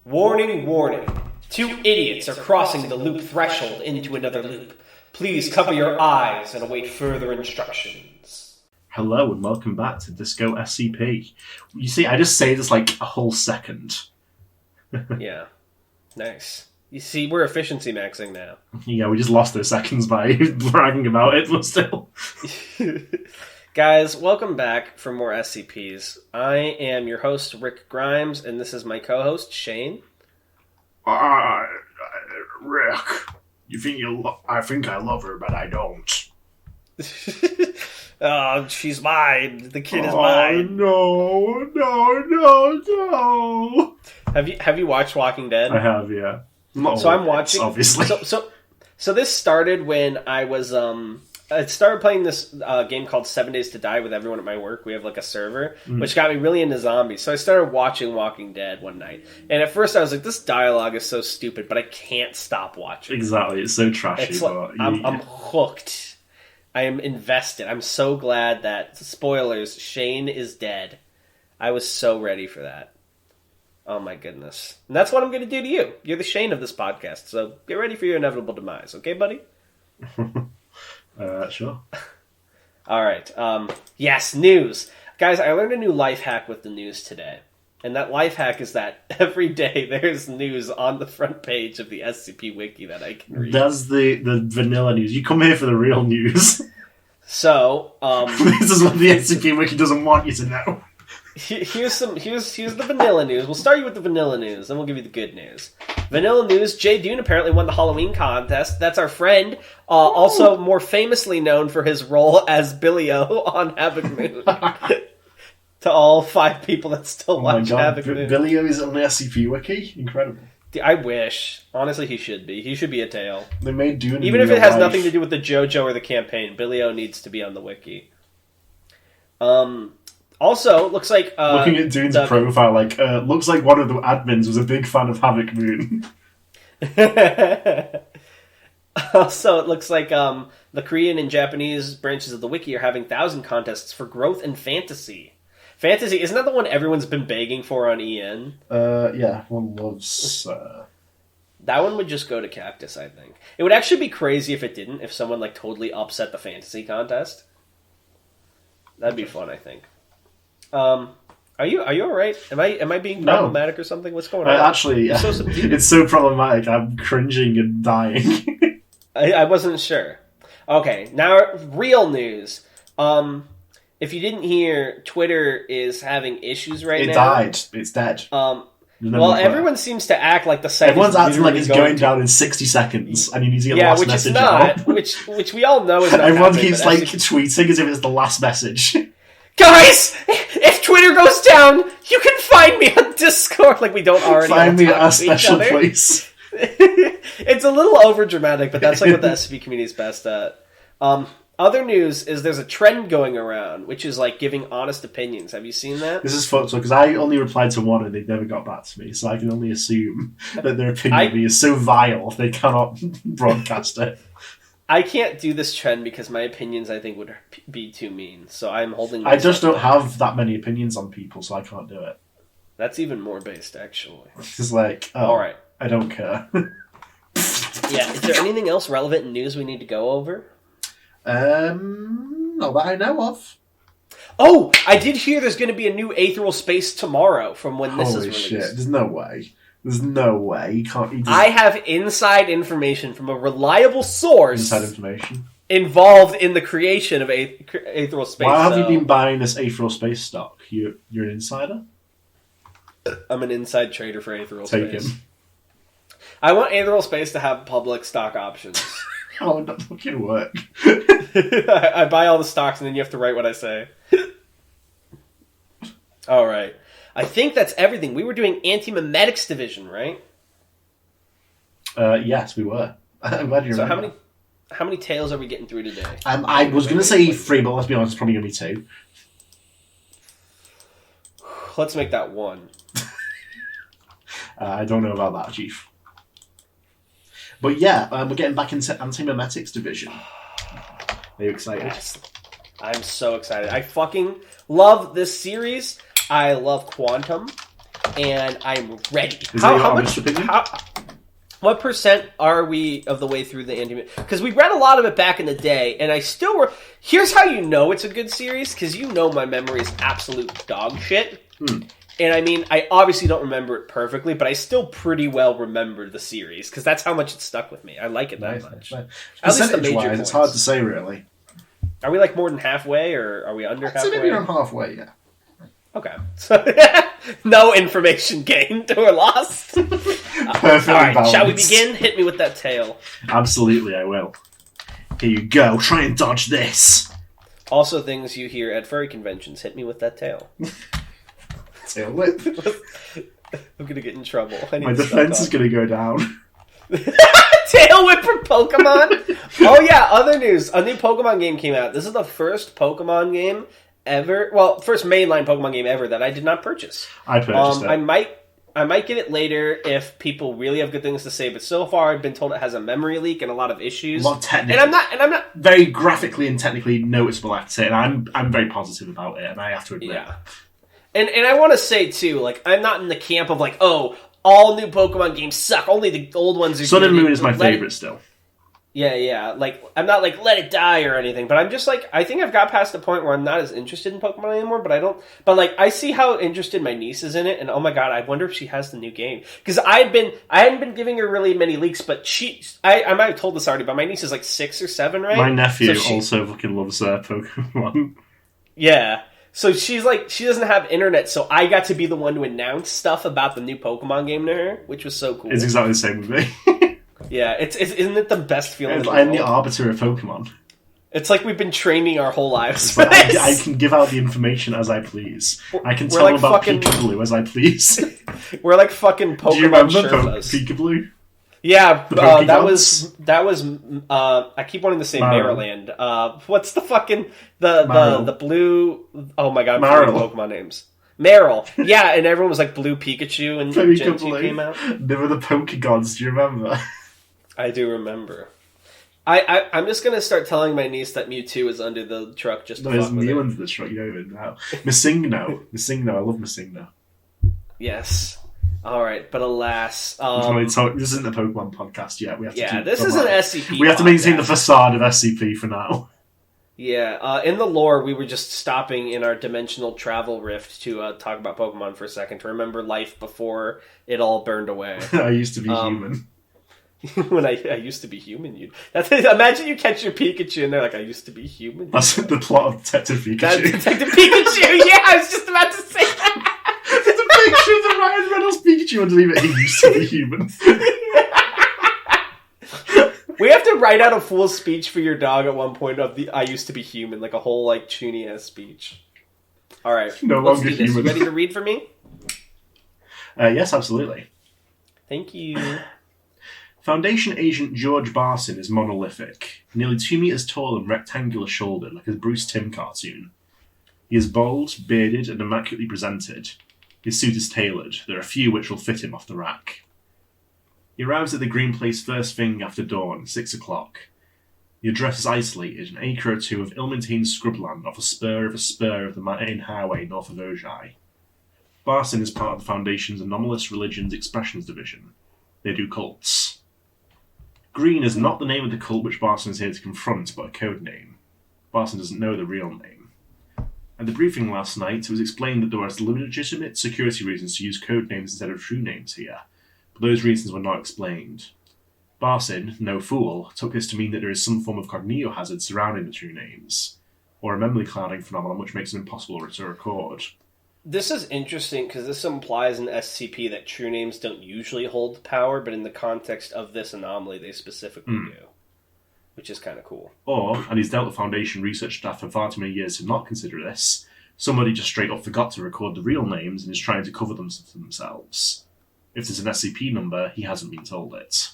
Warning, warning. Two idiots are crossing the loop threshold into another loop. Please cover your eyes and await further instructions. Hello and welcome back to Disco SCP. You see, I just say this like a whole second. Yeah. Nice. You see, we're efficiency maxing now. Yeah, we just lost those seconds by bragging about it, but still. Guys, welcome back for more SCPs. I am your host, Rick Grimes, and this is my co-host, Shane. Rick, I think I love her, but I don't. Oh, she's mine. The kid is mine. No. Have you watched Walking Dead? I have, yeah. I'm watching. Obviously. So this started when I was I started playing this game called 7 Days to Die with everyone at my work. We have like a server, which got me really into zombies. So I started watching Walking Dead one night. And at first I was like, this dialogue is so stupid, but I can't stop watching. Exactly, it's so trashy. It's like, I'm hooked. I am invested. I'm so glad that, spoilers, Shane is dead. I was so ready for that. Oh my goodness. And that's what I'm going to do to you. You're the Shane of this podcast, so get ready for your inevitable demise. Okay, buddy? Sure. All right. Yes, news. Guys, I learned a new life hack with the news today. And that life hack is that every day there's news on the front page of the SCP Wiki that I can read. That's the vanilla news. You come here for the real news. So, this is what the SCP Wiki doesn't want you to know. Here's the vanilla news. We'll start you with the vanilla news, then we'll give you the good news. Vanilla news, Jay Dune apparently won the Halloween contest. That's our friend, also more famously known for his role as Billy-O on Havoc Moon. To all 5 people that still watch Havoc Moon. Billy-O is on the SCP Wiki? Incredible. I wish. Honestly, he should be. He should be a tail. They made Dune even if it has nothing to do with the JoJo or the campaign, Billy-O needs to be on the Wiki. Also, looks like... looking at Dune's profile, looks like one of the admins was a big fan of Havoc Moon. Also, it looks like the Korean and Japanese branches of the Wiki are having 1,000 contests for growth and fantasy. Fantasy, isn't that the one everyone's been begging for on EN? Yeah, one loves... That one would just go to Cactus, I think. It would actually be crazy if it didn't, if someone totally upset the fantasy contest. That'd be fun, I think. Are you alright? Am I being problematic or something? What's going on? Actually, so it's so problematic. I'm cringing and dying. I wasn't sure. Okay, now real news. If you didn't hear, Twitter is having issues now. It died. It's dead. Well, everyone seems to act like the site. Everyone's acting like it's going down in 60 seconds, and you need to get the last message out. Which we all know is not Everyone happening, keeps tweeting as if it's the last message. Guys, if Twitter goes down, you can find me on Discord. We don't already find me at a special place. It's a little overdramatic, but that's what the SCP community is best at. Other news is there's a trend going around, which is giving honest opinions. Have you seen that? This is fucked up because I only replied to one and they never got back to me, so I can only assume that their opinion of me is so vile they cannot broadcast it. I can't do this trend because my opinions, I think, would be too mean. So I'm holding. I just don't have that many opinions on people, so I can't do it. That's even more based, actually. It's all right. I don't care. Yeah. Is there anything else relevant in news we need to go over? Not that I know of. Oh, I did hear there's going to be a new Aetheral Space tomorrow from when this is released. Holy shit! There's no way. There's no way. You can't... I have inside information from a reliable source. Inside information? Involved in the creation of Aetheral Space. Why have you been buying this Aetheral Space stock? You're an insider? I'm an inside trader for Aetheral Take Space. him. I want Aetheral Space to have public stock options. How would that fucking work? I buy all the stocks and then you have to write what I say. Alright. I think that's everything. We were doing Anti-memetics division, right? Yes, we were. I'm glad you remember. So how many tales are we getting through today? I was going to say 3, but let's be honest, it's probably going to be 2. Let's make that 1. I don't know about that, Chief. But yeah, we're getting back into Anti-memetics division. Are you excited? Yes. I'm so excited. I fucking love this series. I love Quantum. and I'm ready. Is that your honest opinion? What percent are we of the way through the Anti-memetics? Because we read a lot of it back in the day, and I still... Here's how you know it's a good series, because you know my memory is absolute dog shit. And I mean, I obviously don't remember it perfectly, but I still pretty well remember the series, because that's how much it stuck with me. I like it that much. Percentage-wise, it's hard to say, really. Are we like more than halfway, or are we under halfway? I'd say maybe around halfway, yeah. Okay. So, no information gained or lost. Perfectly all right, balanced. shall we begin? Hit me with that tail. Absolutely, I will. Here you go. Try and dodge this. Also, things you hear at furry conventions. Hit me with that tail. Tail whip. I'm gonna get in trouble. My defense is gonna go down. Tail whip for Pokemon? Oh yeah, other news. A new Pokemon game came out. This is the first Pokemon game ever. Well, first mainline Pokemon game ever that I did not purchase. I purchased it. I might get it later if people really have good things to say, but so far I've been told it has a memory leak and a lot of issues. A lot of technical, and I'm not very graphically and technically noticeable, I have to say, and I'm very positive about it, and I have to admit. Yeah. And I want to say too, like, I'm not in the camp of like, oh, all new Pokemon games suck. Only the old ones are Sun and good. Moon is my favorite still. Yeah. Like, I'm not like, let it die or anything, but I'm just like, I think I've got past the point where I'm not as interested in Pokemon anymore, but like, I see how interested my niece is in it, and oh my god, I wonder if she has the new game. Because I hadn't been giving her really many leaks, but I might have told this already, but my niece is like 6 or 7, right? My nephew also fucking loves Pokemon. Yeah. So she's like, she doesn't have internet, so I got to be the one to announce stuff about the new Pokemon game to her, which was so cool. It's exactly the same with me. Yeah, isn't it the best feeling? I'm the arbiter of Pokemon. It's like we've been training our whole lives for but this. I can give out the information as I please. I can tell them about Peekaboo as I please. We're like fucking Pokemon. Do you remember Sherpas. Peekaboo? Yeah, that was. I keep wanting to say Maryland. What's the fucking the blue? Oh my god, I'm forgetting Pokemon names. Meryl. Yeah, and everyone was like Blue Pikachu and Gen 2 came out. They were the Pokegods. Do you remember? I do remember. I'm just gonna start telling my niece that Mewtwo is under the truck just to there's fuck with Mew it. under the truck, you know even now. Missingno, I love Missingno. Yes. Alright, but alas... this isn't a Pokemon podcast yet. We have to this is an SCP We have to podcast. maintain the facade of SCP for now. Yeah, in the lore, we were just stopping in our dimensional travel rift to talk about Pokemon for a second, to remember life before it all burned away. I used to be human. When I used to be human, imagine you catch your Pikachu and they're like, I used to be human. That's the plot of Detective Pikachu. Detective Pikachu, yeah, I was just about to say that. There's a picture of the Ryan Reynolds Pikachu underneath it. He used to be human. We have to write out a full speech for your dog at one point of the I used to be human, like a whole like Chuny-ass speech. Alright, no let's longer do this. human. You ready to read for me? Yes, absolutely. Thank you. Foundation agent George Barson is monolithic, nearly 2 meters tall and rectangular shouldered, like a Bruce Timm cartoon. He is bald, bearded, and immaculately presented. His suit is tailored. There are a few which will fit him off the rack. He arrives at the Green Place first thing after dawn, 6 o'clock. The address is isolated, an acre or two of ill-maintained scrubland off a spur of the main highway north of Ojai. Barson is part of the Foundation's Anomalous Religions Expressions Division. They do cults. Green is not the name of the cult which Barson is here to confront, but a code name. Barson doesn't know the real name. At the briefing last night, it was explained that there were legitimate security reasons to use code names instead of true names here, but those reasons were not explained. Barson, no fool, took this to mean that there is some form of cognito hazard surrounding the true names, or a memory clouding phenomenon which makes them impossible to record. This is interesting because this implies in SCP that true names don't usually hold power, but in the context of this anomaly, they specifically do. Which is kind of cool. Or, and he's dealt with Foundation research staff for far too many years to not consider this, somebody just straight up forgot to record the real names and is trying to cover them for themselves. If there's an SCP number, he hasn't been told it.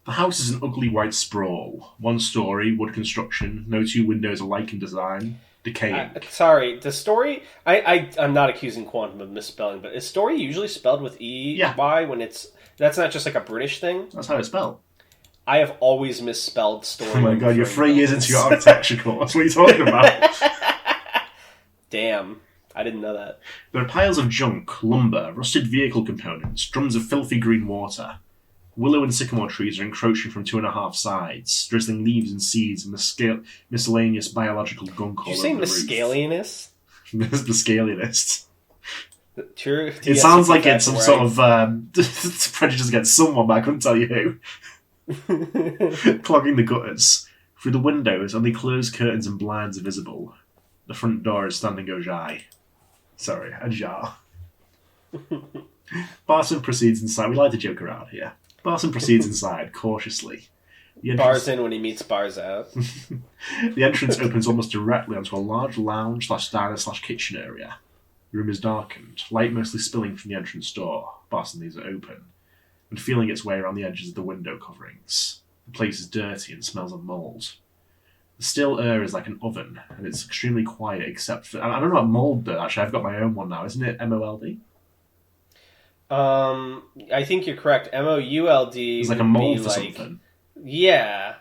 The house is an ugly white sprawl. 1 story, wood construction, no 2 windows alike in design. Decaying. Sorry, the story... I'm not accusing Quantum of misspelling, but is story usually spelled with E-Y when it's... That's not just like a British thing? That's how it's spelled. I have always misspelled story. Oh my god, you're 3 years into your architecture course. What are you talking about? Damn. I didn't know that. There are piles of junk, lumber, rusted vehicle components, drums of filthy green water. Willow and sycamore trees are encroaching from 2.5 sides, drizzling leaves and seeds and miscellaneous biological gunk all Did you say over the miscalionist? roof. The scalianist. True. It sounds like it's some sort of prejudice against someone, but I couldn't tell you who. Clogging the gutters. Through the windows, only closed curtains and blinds are visible. The front door is standing ajar. Sorry, ajar. Barson proceeds inside. We like to joke around here. Barson proceeds inside, cautiously. Bars in when he meets bars out. The entrance opens almost directly onto a large lounge/diner/kitchen area. The room is darkened, light mostly spilling from the entrance door. Barson leaves it open, and feeling its way around the edges of the window coverings. The place is dirty and smells of mould. The still air is like an oven, and it's extremely quiet except for... I don't know about mould, though, actually. I've got my own one now. Isn't it MOLD? I think you're correct. MOULD. It's like a mould for something. Yeah.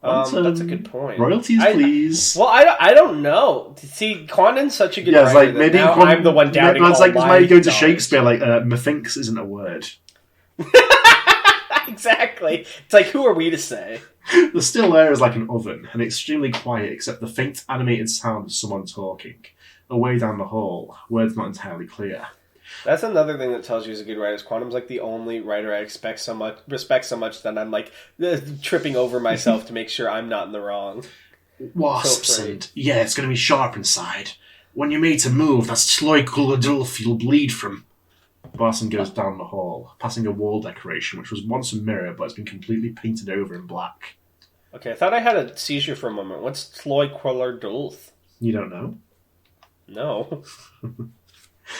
That's a good point. Royalties, please. Well, I don't know. See, Quanden's such a good writer. It's like maybe now I'm the one doubting all it's like my why you go to knowledge. Shakespeare, like, methinks isn't a word. Exactly. It's like, who are we to say? The still air is like an oven, and extremely quiet except the faint animated sound of someone talking. Away down the hall, words not entirely clear. That's another thing that tells you he's a good writer. Is Quantum's like the only writer I respect so much that I'm like tripping over myself to make sure I'm not in the wrong. Wasps and yeah, it's going to be sharp inside. When you're made to move, that sloical adulf you'll bleed from. Barson goes down the hall, passing a wall decoration which was once a mirror but has been completely painted over in black. Okay, I thought I had a seizure for a moment. What's Sloiquiller Dulth? You don't know? No.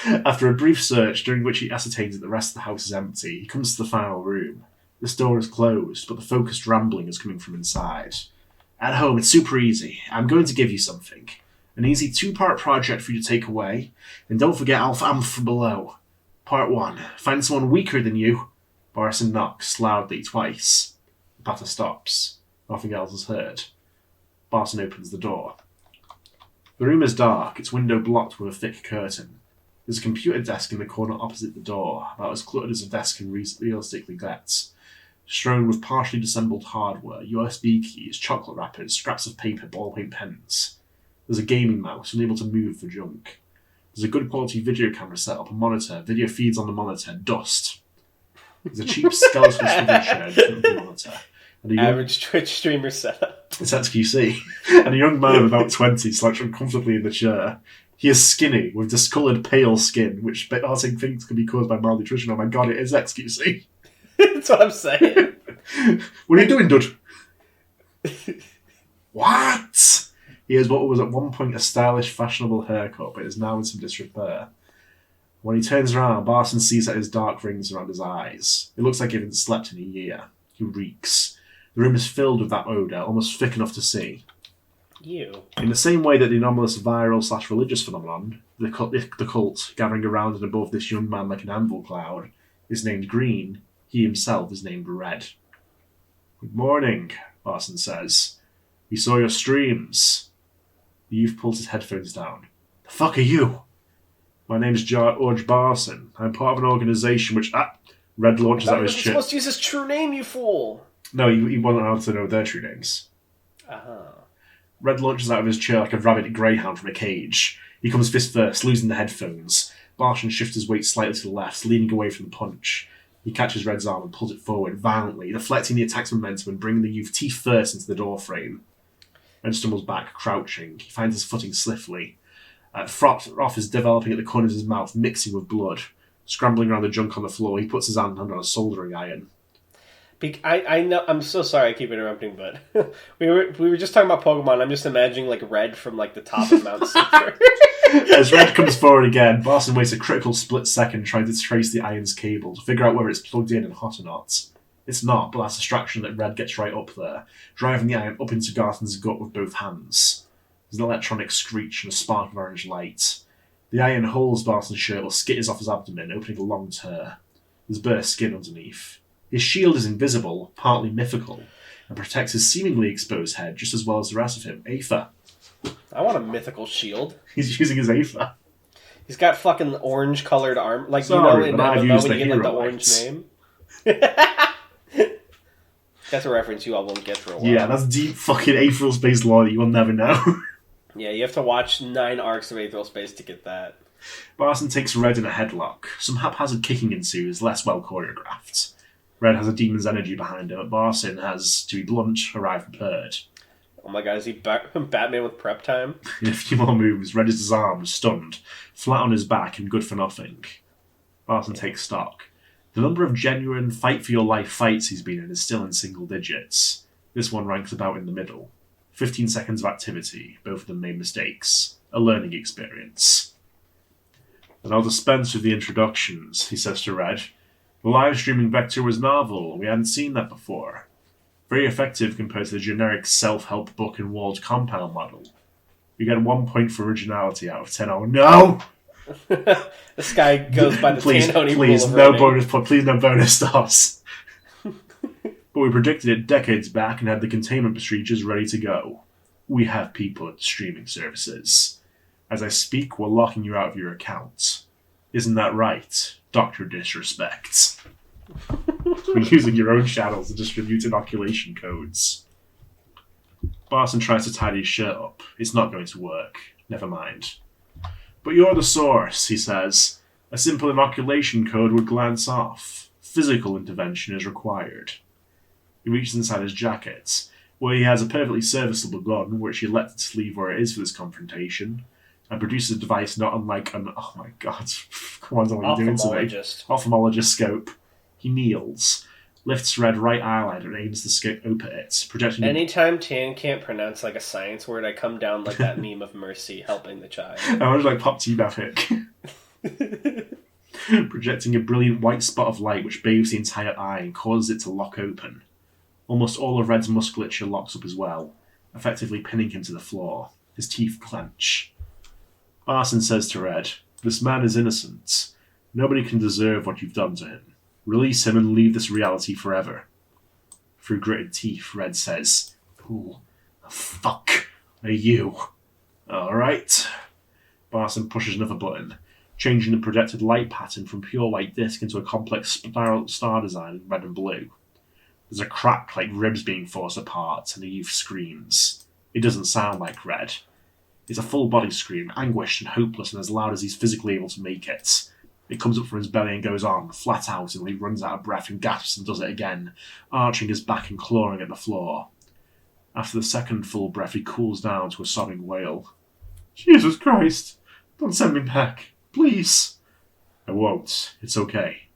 After a brief search, during which he ascertains that the rest of the house is empty, he comes to the final room. This door is closed, but the focused rambling is coming from inside. At home, it's super easy. I'm going to give you something. An easy 2-part project for you to take away. And don't forget Alpha Amph below. Part 1. Find someone weaker than you. Barson knocks loudly twice. The patter stops. Nothing else is heard. Barson opens the door. The room is dark, its window blocked with a thick curtain. There's a computer desk in the corner opposite the door, about as cluttered as a desk can realistically get. Strewn with partially disassembled hardware, USB keys, chocolate wrappers, scraps of paper, ballpoint pens. There's a gaming mouse, unable to move for junk. There's a good quality video camera set up, a monitor, video feeds on the monitor, dust. There's a cheap skeleton swivel chair in front of the monitor. And Average Twitch streamer setup. It's XQC. And a young man of about 20 slouched uncomfortably in the chair. He is skinny, with discoloured pale skin, which Barton thinks could be caused by malnutrition. Oh my god, it is XQC. That's what I'm saying. What are you doing, Dud? What? He has what was at one point a stylish, fashionable haircut, but is now in some disrepair. When he turns around, Barson sees that his dark rings around his eyes. It looks like he hasn't slept in a year. He reeks. The room is filled with that odour, almost thick enough to see. You. In the same way that the anomalous viral/religious phenomenon, the cult gathering around and above this young man like an anvil cloud, is named Green, he himself is named Red. Good morning, Barson says. We saw your streams. The youth pulls his headphones down. The fuck are you? My name's George Barson. I'm part of an organisation which... Red launches out of his chip. You're supposed to use his true name, you fool! No, he wasn't allowed to know their true names. Red launches out of his chair like a rabid greyhound from a cage. He comes fist first, losing the headphones. Barson shifts his weight slightly to the left, leaning away from the punch. He catches Red's arm and pulls it forward violently, deflecting the attack's momentum and bringing the youth teeth first into the door frame. Red stumbles back, crouching. He finds his footing swiftly. Froth is developing at the corners of his mouth, mixing with blood. Scrambling around the junk on the floor, he puts his hand on a soldering iron. I know. I'm so sorry I keep interrupting, but we were just talking about Pokemon. I'm just imagining like Red from like the top of Mount Cinder. As Red comes forward again, Barson waits a critical split second trying to trace the iron's cable to figure out whether it's plugged in and hot or not. It's not, but that's a distraction that Red gets right up there, driving the iron up into Garthen's gut with both hands. There's an electronic screech and a spark of orange light. The iron holds Barson's shirt while skitters off his abdomen, opening a long tear. There's bare skin underneath. His shield is invisible, partly mythical, and protects his seemingly exposed head just as well as the rest of him. Aether. I want a mythical shield. He's using his Aether. He's got fucking orange-colored arm. Like, Sorry, in but I've MMO used when the you get, like, the hero orange lights. name? That's a reference you all won't get for a while. Yeah, that's deep fucking Aetheril Space lore that you will never know. Yeah, you have to watch 9 arcs of Aetheril Space to get that. Barson takes Red in a headlock. Some haphazard kicking ensues, less well choreographed. Red has a demon's energy behind him, but Barson has, to be blunt, arrived prepared. Oh my god, is he Batman with prep time? In a few more moves, Red is disarmed, stunned, flat on his back, and good for nothing. Barson takes stock. The number of genuine fight-for-your-life fights he's been in is still in single digits. This one ranks about in the middle. 15 seconds of activity, both of them made mistakes. A learning experience. And I'll dispense with the introductions, he says to Red. The live streaming vector was novel, we hadn't seen that before. Very effective compared to the generic self-help book and walled compound model. You get 1 point for originality out of 10. Oh no! This guy goes by the Tanhoney please, rule of no rating. bonus, please no bonus stars. But we predicted it decades back and had the containment procedures ready to go. We have people at streaming services. As I speak, we're locking you out of your account. Isn't that right, Dr. Disrespect? We're using your own channels to distribute inoculation codes. Barson tries to tidy his shirt up. It's not going to work. Never mind. But you're the source, he says. A simple inoculation code would glance off. Physical intervention is required. He reaches inside his jacket, where he has a perfectly serviceable gun, which he lets its leave where it is for this confrontation, and produces a device not unlike an... Oh my god. Come on, what are you doing to me? Ophthalmologist scope. He kneels, lifts Red right eyelid and aims the scope at it, projecting... Anytime Tan can't pronounce like a science word, I come down like that meme of Mercy helping the child. I want to like pop T-Bafic. Projecting a brilliant white spot of light which bathes the entire eye and causes it to lock open. Almost all of Red's musculature locks up as well, effectively pinning him to the floor. His teeth clench. Barson says to Red, "This man is innocent. Nobody can deserve what you've done to him. Release him and leave this reality forever." Through gritted teeth, Red says, "Who the fuck are you?" Alright. Barson pushes another button, changing the projected light pattern from pure white disc into a complex spiral star design in red and blue. There's a crack like ribs being forced apart, and the youth screams. It doesn't sound like Red. It's a full-body scream, anguished and hopeless, and as loud as he's physically able to make it. It comes up from his belly and goes on, flat out, until he runs out of breath and gasps and does it again, arching his back and clawing at the floor. After the second full breath, he cools down to a sobbing wail. "Jesus Christ! Don't send me back! Please!" "I won't. It's okay.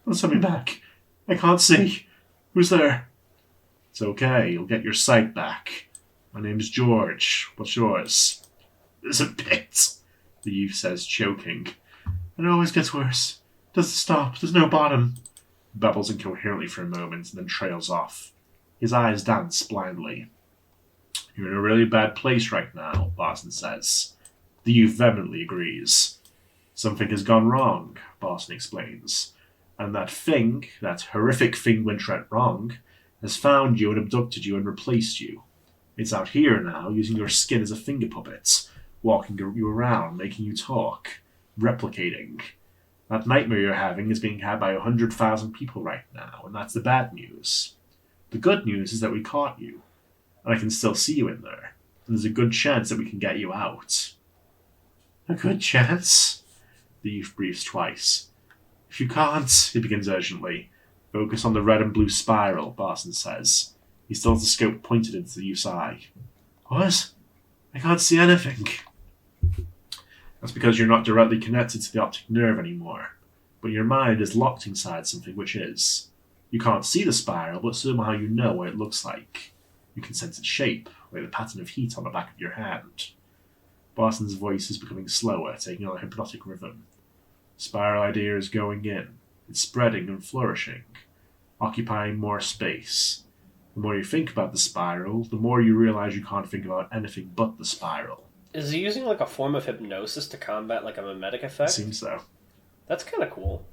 Don't send me back. I can't see. Who's there?" "It's okay. You'll get your sight back. My name's George. What's yours?" "There's a pit," the youth says, choking. "It always gets worse. Doesn't stop. There's no bottom." He babbles incoherently for a moment and then trails off. His eyes dance blindly. "You're in a really bad place right now," Barson says. The youth vehemently agrees. "Something has gone wrong," Barson explains. "And that horrific thing went wrong, has found you and abducted you and replaced you. It's out here now, using your skin as a finger puppet, walking you around, making you talk, replicating. That nightmare you're having is being had by 100,000 people right now, and that's the bad news. The good news is that we caught you, and I can still see you in there, and there's a good chance that we can get you out." "A good chance?" The youth breathes twice. "If you can't," he begins urgently. "Focus on the red and blue spiral," Barson says. He still has the scope pointed into the youth's eye. "What? I can't see anything." "That's because you're not directly connected to the optic nerve anymore, but your mind is locked inside something which is. You can't see the spiral, but somehow you know what it looks like. You can sense its shape, like the pattern of heat on the back of your hand." Barson's voice is becoming slower, taking on a hypnotic rhythm. "Spiral idea is going in. It's spreading and flourishing, occupying more space. The more you think about the spiral, the more you realize you can't think about anything but the spiral." Is he using like a form of hypnosis to combat like a memetic effect? It seems so. That's kind of cool.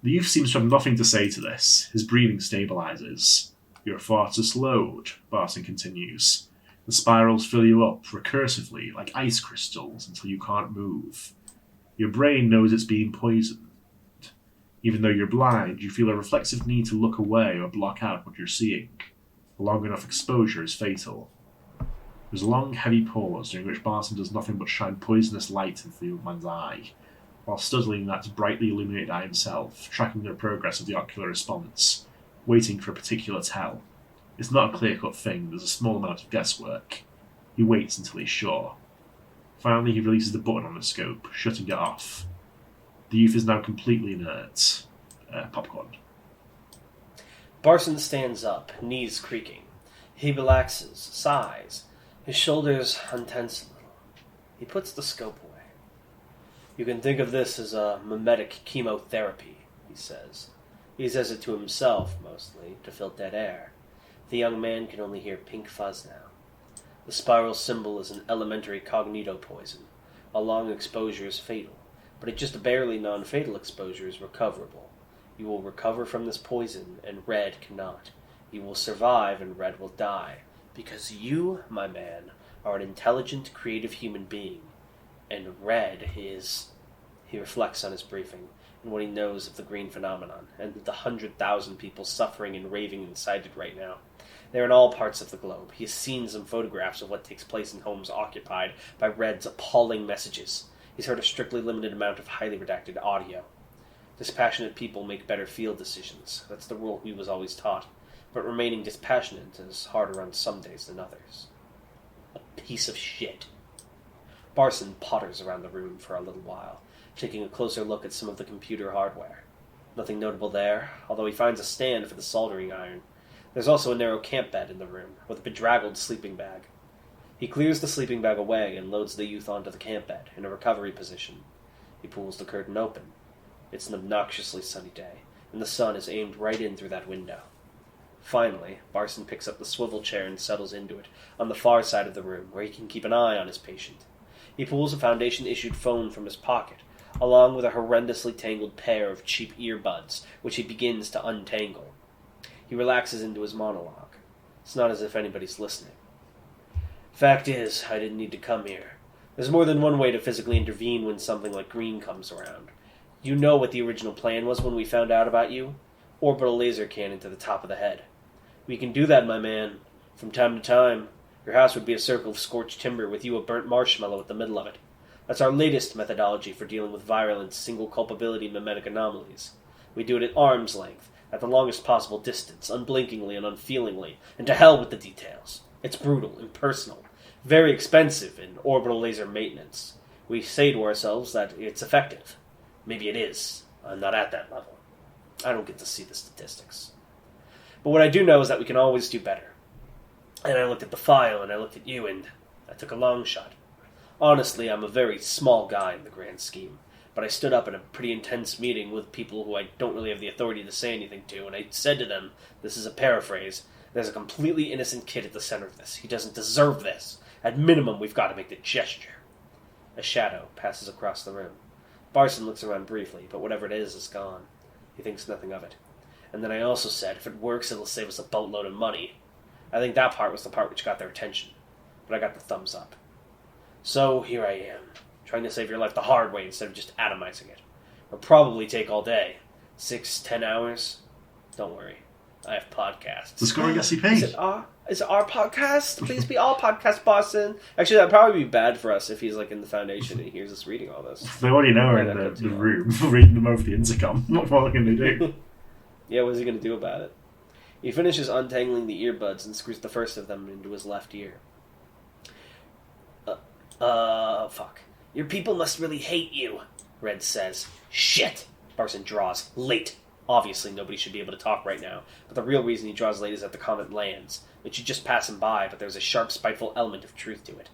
The youth seems to have nothing to say to this. His breathing stabilizes. "Your thoughts are slowed," Barson continues. "The spirals fill you up, recursively, like ice crystals, until you can't move. Your brain knows it's being poisoned. Even though you're blind, you feel a reflexive need to look away or block out what you're seeing. A long enough exposure is fatal. There's a long, heavy pause during which Barson does nothing but shine poisonous light into the old man's eye, while studying that brightly illuminated eye himself, tracking the progress of the ocular response, waiting for a particular tell. It's not a clear-cut thing, there's a small amount of guesswork. He waits until he's sure. Finally, he releases the button on the scope, shutting it off. The youth is now completely inert. Popcorn. Barson stands up, knees creaking. He relaxes, sighs. His shoulders untense a little. He puts the scope away. You can think of this as a memetic chemotherapy, he says. He says it to himself, mostly, to fill dead air. The young man can only hear pink fuzz now. The spiral symbol is an elementary cognito poison. A long exposure is fatal, but a just barely non-fatal exposure is recoverable. You will recover from this poison, and Red cannot. You will survive, and Red will die. Because you, my man, are an intelligent, creative human being. And Red is... He reflects on his briefing, and what he knows of the green phenomenon, and the 100,000 people suffering and raving inside it right now. They're in all parts of the globe. He has seen some photographs of what takes place in homes occupied by Red's appalling messages. He's heard a strictly limited amount of highly redacted audio. Dispassionate people make better field decisions. That's the rule he was always taught. But remaining dispassionate is harder on some days than others. A piece of shit. Barson potters around the room for a little while, taking a closer look at some of the computer hardware. Nothing notable there, although he finds a stand for the soldering iron. There's also a narrow camp bed in the room, with a bedraggled sleeping bag. He clears the sleeping bag away and loads the youth onto the camp bed, in a recovery position. He pulls the curtain open. It's an obnoxiously sunny day, and the sun is aimed right in through that window. Finally, Barson picks up the swivel chair and settles into it, on the far side of the room, where he can keep an eye on his patient. He pulls a Foundation-issued phone from his pocket, along with a horrendously tangled pair of cheap earbuds, which he begins to untangle. He relaxes into his monologue. It's not as if anybody's listening. Fact is, I didn't need to come here. There's more than one way to physically intervene when something like green comes around. You know what the original plan was when we found out about you? Orbital laser cannon to the top of the head. We can do that, my man. From time to time, your house would be a circle of scorched timber with you a burnt marshmallow at the middle of it. That's our latest methodology for dealing with virulent, single culpability memetic anomalies. We do it at arm's length, at the longest possible distance, unblinkingly and unfeelingly, and to hell with the details. It's brutal, impersonal, very expensive in orbital laser maintenance. We say to ourselves that it's effective. Maybe it is. I'm not at that level. I don't get to see the statistics. But what I do know is that we can always do better. And I looked at the file, and I looked at you, and I took a long shot. Honestly, I'm a very small guy in the grand scheme, but I stood up in a pretty intense meeting with people who I don't really have the authority to say anything to, and I said to them, this is a paraphrase, there's a completely innocent kid at the center of this. He doesn't deserve this. At minimum, we've got to make the gesture. A shadow passes across the room. Barson looks around briefly, but whatever it is gone. He thinks nothing of it. And then I also said, if it works, it'll save us a boatload of money. I think that part was the part which got their attention, but I got the thumbs up. So here I am, trying to save your life the hard way instead of just atomizing it. It'll probably take all day. 6-10 hours. Don't worry, I have podcasts. The scoring SCP. Is it our podcast? Please be all podcast, Boston. Actually, that'd probably be bad for us if he's like in the Foundation and he hears us reading all this. They already know we're in the room, reading them over the intercom. What more can they do? Yeah, what's he going to do about it? He finishes untangling the earbuds and screws the first of them into his left ear. Fuck. Your people must really hate you, Red says. Shit! Barson draws. Late. Obviously, nobody should be able to talk right now, but the real reason he draws late is that the comment lands. It should just pass him by, but there's a sharp, spiteful element of truth to it.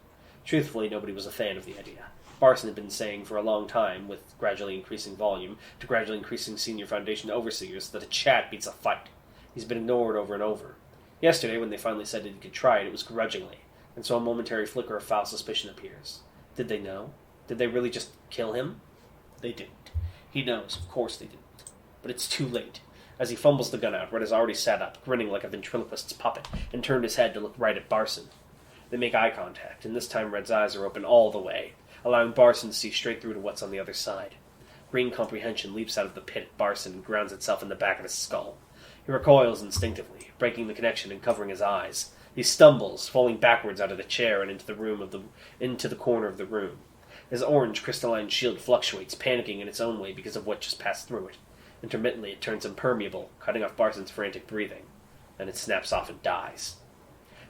Truthfully, nobody was a fan of the idea. Barson had been saying for a long time, with gradually increasing volume, to gradually increasing senior Foundation overseers, that a chat beats a fight. He's been ignored over and over. Yesterday, when they finally said that he could try it was grudgingly, and so a momentary flicker of foul suspicion appears. Did they know? Did they really just kill him? They didn't. He knows, of course they didn't. But it's too late. As he fumbles the gun out, Red has already sat up, grinning like a ventriloquist's puppet, and turned his head to look right at Barson. They make eye contact, and this time Red's eyes are open all the way. allowing Barson to see straight through to what's on the other side. Green comprehension leaps out of the pit at Barson and grounds itself in the back of his skull. He recoils instinctively, breaking the connection and covering his eyes. He stumbles, falling backwards out of the chair and into the corner of the room. His orange crystalline shield fluctuates, panicking in its own way because of what just passed through it. Intermittently, it turns impermeable, cutting off Barson's frantic breathing. Then it snaps off and dies.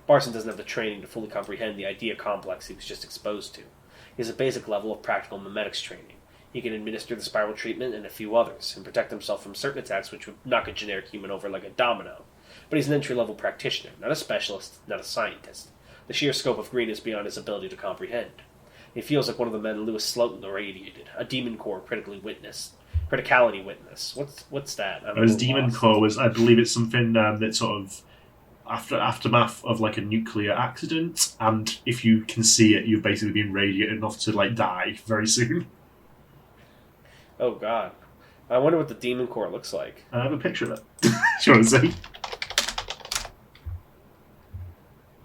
Barson doesn't have the training to fully comprehend the idea complex he was just exposed to. He has a basic level of practical memetics training. He can administer the spiral treatment and a few others, and protect himself from certain attacks which would knock a generic human over like a domino. But he's an entry-level practitioner, not a specialist, not a scientist. The sheer scope of Green is beyond his ability to comprehend. He feels like one of the men Lewis Slotin irradiated, a Demon Core criticality witness. What's that? His Demon Core was, I believe it's something that sort of aftermath of like a nuclear accident, and if you can see it, you've basically been radiated enough to like die very soon. Oh god. I wonder what the Demon Core looks like. I have a picture of it. Do you want to see?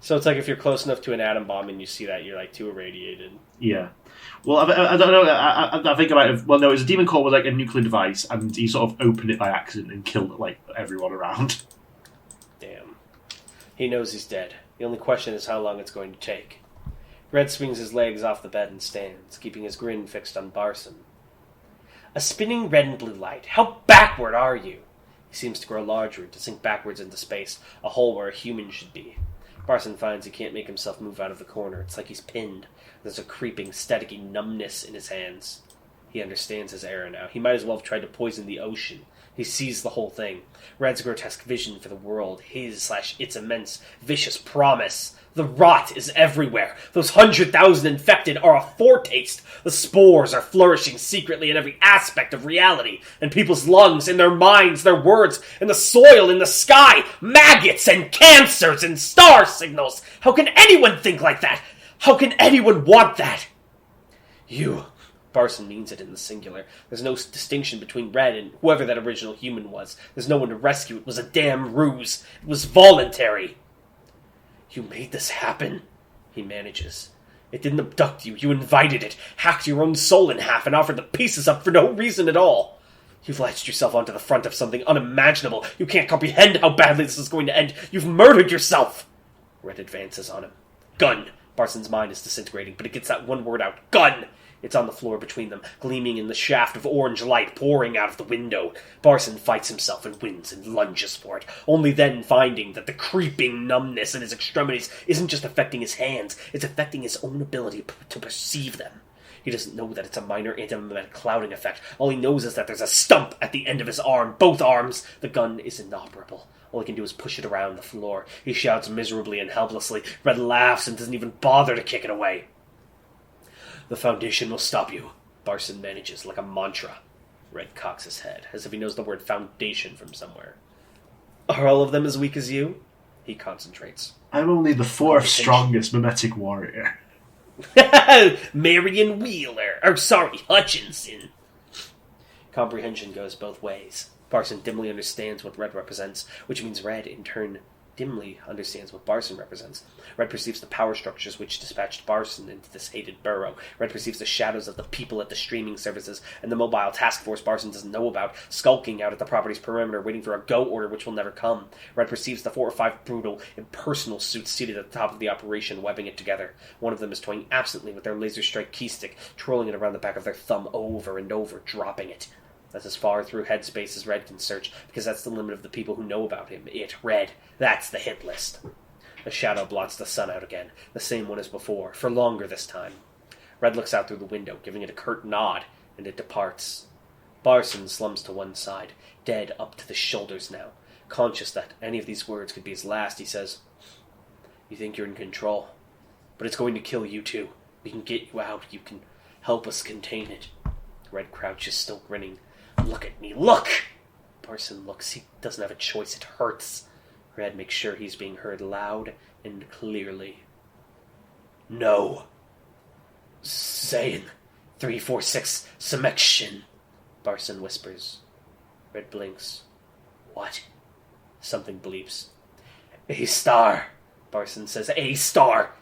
So it's like if you're close enough to an atom bomb and you see that, you're like too irradiated. Yeah. Well, I don't know. I think about it. Well, no, it was a Demon Core with like a nuclear device, and he sort of opened it by accident and killed like everyone around. Damn. He knows he's dead. The only question is how long it's going to take. Red swings his legs off the bed and stands, keeping his grin fixed on Barson. A spinning red and blue light. How backward are you? He seems to grow larger, to sink backwards into space, a hole where a human should be. Barson finds he can't make himself move out of the corner. It's like he's pinned. There's a creeping, staticky numbness in his hands. He understands his error now. He might as well have tried to poison the ocean. He sees the whole thing. Red's grotesque vision for the world, his/its immense, vicious promise. The rot is everywhere. Those 100,000 infected are a foretaste. The spores are flourishing secretly in every aspect of reality. In people's lungs, in their minds, their words, in the soil, in the sky. Maggots and cancers and star signals. How can anyone think like that? How can anyone want that? You... Barson means it in the singular. There's no distinction between Red and whoever that original human was. There's no one to rescue. It was a damn ruse. It was voluntary. You made this happen? He manages. It didn't abduct you. You invited it, hacked your own soul in half, and offered the pieces up for no reason at all. You've latched yourself onto the front of something unimaginable. You can't comprehend how badly this is going to end. You've murdered yourself. Red advances on him. Gun. Barson's mind is disintegrating, but it gets that one word out. Gun! It's on the floor between them, gleaming in the shaft of orange light pouring out of the window. Barson fights himself and wins and lunges for it, only then finding that the creeping numbness in his extremities isn't just affecting his hands, it's affecting his own ability to perceive them. He doesn't know that it's a minor anti-memetic clouding effect. All he knows is that there's a stump at the end of his arm, both arms. The gun is inoperable. All he can do is push it around the floor. He shouts miserably and helplessly. Red laughs and doesn't even bother to kick it away. The Foundation will stop you, Barson manages like a mantra. Red cocks his head, as if he knows the word foundation from somewhere. Are all of them as weak as you? He concentrates. I'm only the fourth strongest memetic warrior. Marion Wheeler. Hutchinson. Comprehension goes both ways. Barson dimly understands what Red represents, which means Red, in turn, dimly understands what Barson represents. Red perceives the power structures which dispatched Barson into this hated burrow. Red perceives the shadows of the people at the streaming services and the mobile task force Barson doesn't know about, skulking out at the property's perimeter, waiting for a go order which will never come. Red perceives the 4 or 5 brutal, impersonal suits seated at the top of the operation, webbing it together. One of them is toying absently with their laser strike keystick, twirling it around the back of their thumb over and over, dropping it. That's as far through headspace as Red can search, because that's the limit of the people who know about him. Red. That's the hit list. A shadow blots the sun out again, the same one as before, for longer this time. Red looks out through the window, giving it a curt nod, and it departs. Barson slumps to one side, dead up to the shoulders now. Conscious that any of these words could be his last, he says, "You think you're in control, but it's going to kill you too. We can get you out. You can help us contain it." Red crouches, still grinning. "Look at me, look!" Barson looks. He doesn't have a choice. It hurts. Red makes sure he's being heard loud and clearly. "No. Saying 346 Semection," Barson whispers. Red blinks. "What?" Something bleeps. "A star," Barson says. "A star."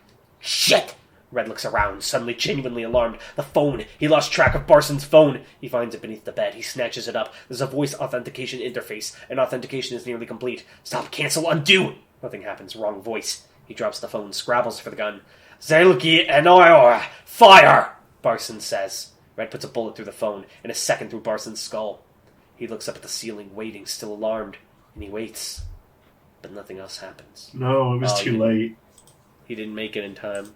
"Shit!" Red looks around, suddenly genuinely alarmed. The phone! He lost track of Barson's phone! He finds it beneath the bed. He snatches it up. There's a voice authentication interface, and authentication is nearly complete. Stop, cancel, undo! Nothing happens. Wrong voice. He drops the phone, scrabbles for the gun. Zelgi Enoyor! Fire! Barson says. Red puts a bullet through the phone, and a second through Barson's skull. He looks up at the ceiling, waiting, still alarmed, and he waits. But nothing else happens. No, it was too late. He didn't make it in time.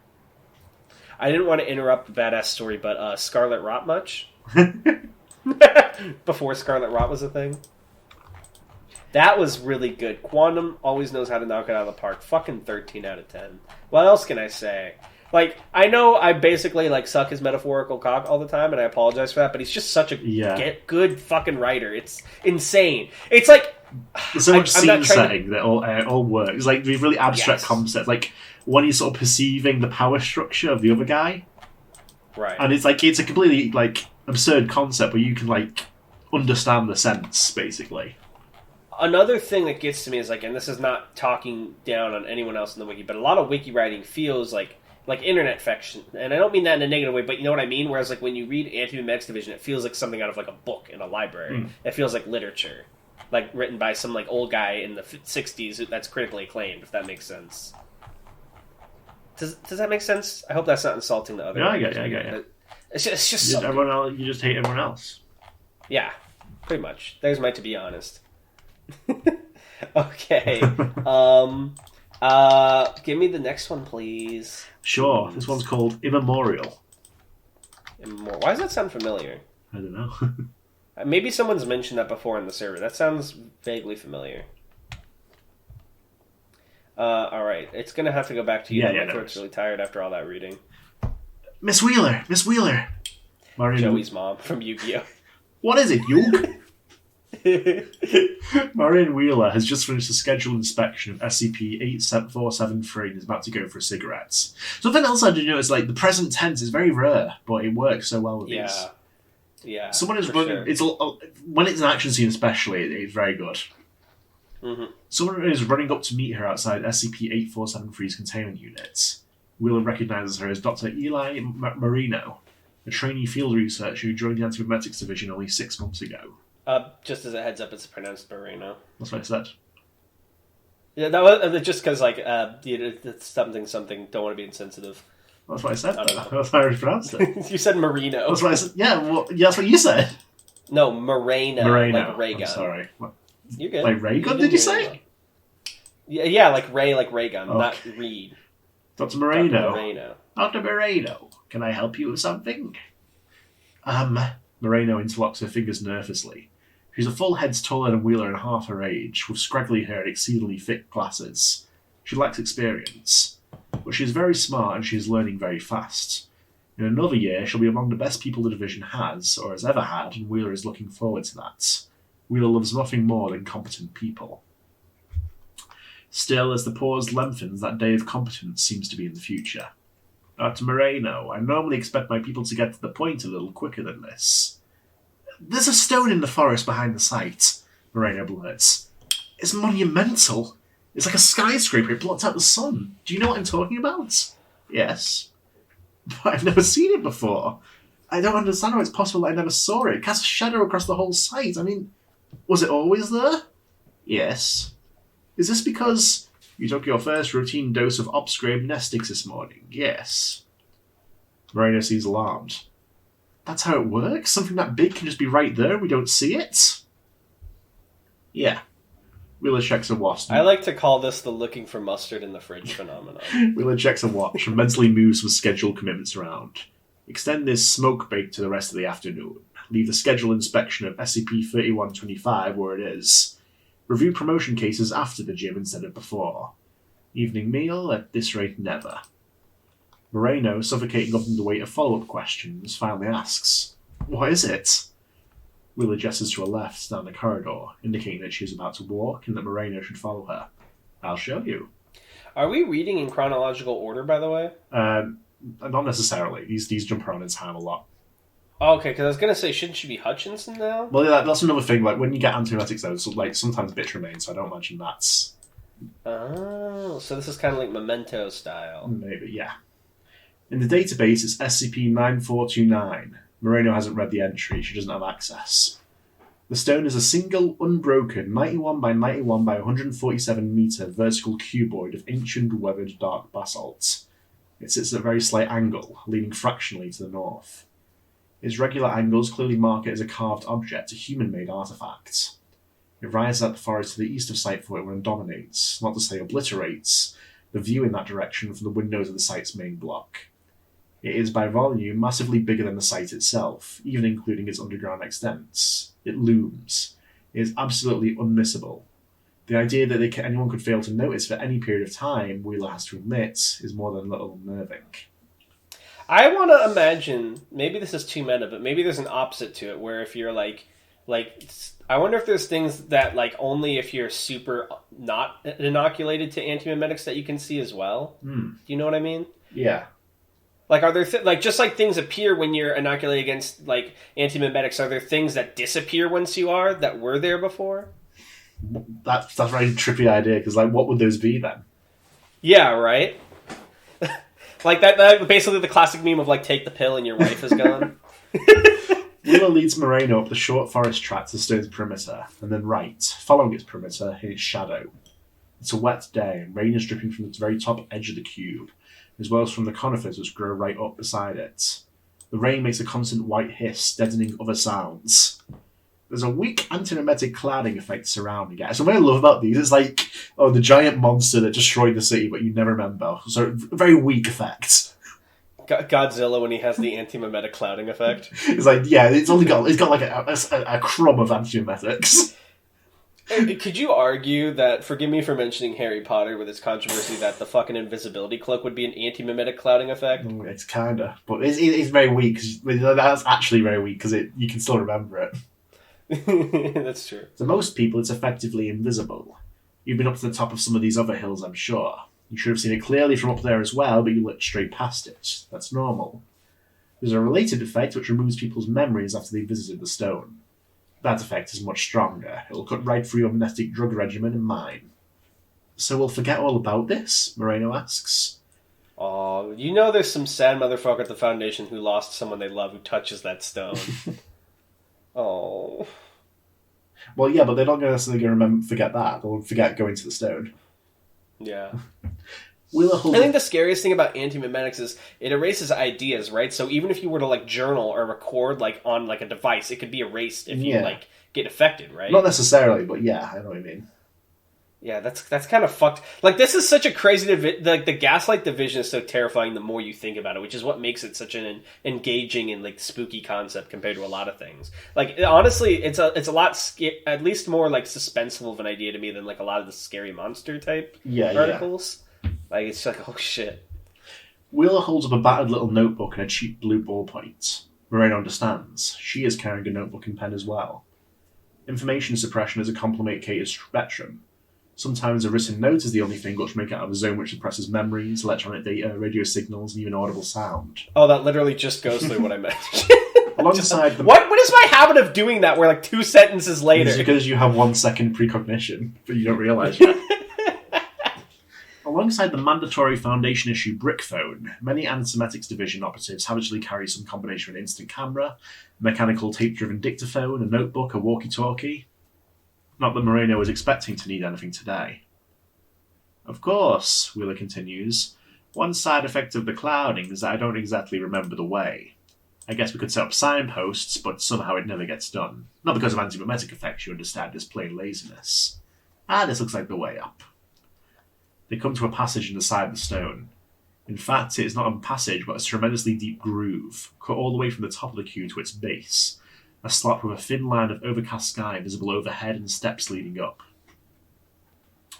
I didn't want to interrupt the badass story, but Scarlet Rot much? Before Scarlet Rot was a thing? That was really good. Quantum always knows how to knock it out of the park. Fucking 13 out of 10. What else can I say? Like, I know I basically, like, suck his metaphorical cock all the time, and I apologize for that, but he's just such a good fucking writer. It's insane. It's like... There's so much scene setting that all works. It's like these really abstract concepts. Like, when he's sort of perceiving the power structure of the other guy. Right. And it's like, it's a completely, like, absurd concept where you can, like, understand the sense, basically. Another thing that gets to me is, like, and this is not talking down on anyone else in the wiki, but a lot of wiki writing feels like internet fiction, and I don't mean that in a negative way, but you know what I mean? Whereas, like, when you read Anti-memetics Division, it feels like something out of, like, a book in a library. It feels like literature. Like, written by some, like, old guy in the 60s that's critically acclaimed, if that makes sense. Does that make sense? I hope that's not insulting the other. Yeah, I get you. It's just something. Everyone else, you just hate everyone else. Yeah, pretty much. There's my to be honest. Okay. Give me the next one, please. Sure. This one's called Immemorial. Why does that sound familiar? I don't know. Maybe someone's mentioned that before in the server. That sounds vaguely familiar. Alright. It's going to have to go back to you. My throat's really tired after all that reading. Miss Wheeler! Joey's mom from Yu-Gi-Oh! What is it, Yug? Marion Wheeler has just finished a scheduled inspection of SCP-8473 and is about to go for cigarettes. Something else I did notice, like, the present tense is very rare, but it works so well with these. Yeah. Someone is running. Sure. When it's an action scene, especially, it's very good. Mm-hmm. Someone is running up to meet her outside SCP-8473's containment unit. Wheeler recognizes her as Dr. Eli Marino, a trainee field researcher who joined the Anti-memetics Division only 6 months ago. Just as a heads up, it's pronounced Marino. That's what I said. Yeah, that was just because, like, it's something. Don't want to be insensitive. That's what I said. That's how I pronounced it. You said Marino. That's what I said. Yeah, well, that's what you said. No, Moreno. Like ray gun. I'm sorry. You're good. Like ray gun, did you say? Yeah, like ray gun, not Reed. Dr. Moreno. Dr. Moreno, can I help you with something? Moreno interlocks her fingers nervously. She's a full head taller than Wheeler and half her age, with scraggly hair and exceedingly thick glasses. She lacks experience, but she is very smart and she is learning very fast. In another year, she'll be among the best people the division has, or has ever had, and Wheeler is looking forward to that. Wheeler loves nothing more than competent people. Still, as the pause lengthens, that day of competence seems to be in the future. Dr. Moreno, I normally expect my people to get to the point a little quicker than this. There's a stone in the forest behind the site, Moreno blurts. It's monumental. It's like a skyscraper. It blots out the sun. Do you know what I'm talking about? Yes. But I've never seen it before. I don't understand how it's possible that I never saw it. It casts a shadow across the whole site. I mean, was it always there? Yes. Is this because you took your first routine dose of Obscrabe Nestix this morning? Yes. Moreno seems alarmed. That's how it works? Something that big can just be right there and we don't see it? Yeah. Wheeler checks a watch. I like to call this the looking for mustard in the fridge phenomenon. Wheeler checks a watch and mentally moves some scheduled commitments around. Extend this smoke break to the rest of the afternoon. Leave the scheduled inspection of SCP-3125 where it is. Review promotion cases after the gym instead of before. Evening meal, at this rate, never. Moreno, suffocating under the weight of follow-up questions, finally asks, What is it? Wheeler gestures to her left down the corridor, indicating that she is about to walk and that Moreno should follow her. I'll show you. Are we reading in chronological order, by the way? Not necessarily. These jump around in time a lot. Oh, okay, because I was going to say, shouldn't she be Hutchinson now? Well, yeah, that's another thing. Like, when you get anti-memetics, though, so, like, sometimes bits remain, so I don't imagine that's... Oh, so this is kind of like Memento style. Maybe, yeah. In the database, it's SCP-9429. Moreno hasn't read the entry, she doesn't have access. The stone is a single, unbroken, 91 by 91 by 147 metre vertical cuboid of ancient weathered dark basalt. It sits at a very slight angle, leaning fractionally to the north. Its regular angles clearly mark it as a carved object, a human-made artefact. It rises at the forest to the east of Site 41 and dominates, not to say obliterates, the view in that direction from the windows of the site's main block. It is, by volume, massively bigger than the site itself, even including its underground extents. It looms. It is absolutely unmissable. The idea that anyone could fail to notice for any period of time, Wheeler has to admit, is more than a little unnerving. I want to imagine, maybe this is too meta, but maybe there's an opposite to it, where if you're like, I wonder if there's things that, like, only if you're super not inoculated to anti-memetics that you can see as well. Do you know what I mean? Yeah. Like, are there just like things appear when you're inoculated against, like, anti-memetics, are there things that disappear once you are that were there before? That's a very trippy idea, because, like, what would those be then? Yeah, right? Like, that basically the classic meme of, like, take the pill and your wife is gone. Wheeler leads Moreno up the short forest track to the stone's perimeter, and then right, following its perimeter, in its shadow. It's a wet day, and rain is dripping from the very top edge of the cube, as well as from the conifers which grow right up beside it. The rain makes a constant white hiss, deadening other sounds. There's a weak anti-memetic clouding effect surrounding it. So what I love about these is like, oh, the giant monster that destroyed the city, but you never remember. So a very weak effect. Godzilla when he has the anti-memetic clouding effect. It's like, yeah, it's got like a crumb of anti-memetics. Could you argue that, forgive me for mentioning Harry Potter with its controversy, that the fucking invisibility cloak would be an anti-memetic clouding effect? It's kinda, but it's very weak. That's actually very weak because you can still remember it. That's true. To most people, it's effectively invisible. You've been up to the top of some of these other hills, I'm sure. You should have seen it clearly from up there as well, but you lit straight past it. That's normal. There's a related effect which removes people's memories after they visited the stone. That effect is much stronger. It'll cut right through your amnestic drug regimen and mine. So we'll forget all about this? Moreno asks. Oh, you know there's some sad motherfucker at the Foundation who lost someone they love who touches that stone. Oh. Well, yeah, but they're not necessarily going to forget that. They'll forget going to the stone. Yeah. I think the scariest thing about anti-memetics is it erases ideas, right? So even if you were to, like, journal or record, like, on, like, a device, it could be erased if you, like, get affected, right? Not necessarily, but yeah, I know what you mean. Yeah, that's kind of fucked. Like, this is such a crazy... the Gaslight division is so terrifying the more you think about it, which is what makes it such an engaging and, like, spooky concept compared to a lot of things. Like, honestly, it's a lot... at least more, like, suspenseful of an idea to me than, like, a lot of the scary monster type articles. Yeah. Like, it's like, oh, shit. Wheeler holds up a battered little notebook and a cheap blue ballpoint. Moreno understands. She is carrying a notebook and pen as well. Information suppression is a complicated spectrum. Sometimes a written note is the only thing which make it out of a zone which suppresses memories, electronic data, radio signals, and even audible sound. Oh, that literally just goes through what I meant. Alongside the... What is my habit of doing that where, like, 2 sentences later? It's because you have 1 second precognition, but you don't realise yet. Alongside the mandatory Foundation issue brick phone, many Anti-memetics division operatives habitually carry some combination of an instant camera, a mechanical tape-driven dictaphone, a notebook, a walkie-talkie. Not that Moreno was expecting to need anything today. Of course, Wheeler continues, one side effect of the clouding is that I don't exactly remember the way. I guess we could set up signposts, but somehow it never gets done. Not because of anti-memetic effects, you understand, it's plain laziness. This looks like the way up. They come to a passage in the side of the stone. In fact, it is not a passage, but a tremendously deep groove, cut all the way from the top of the cube to its base. A slot with a thin line of overcast sky visible overhead and steps leading up.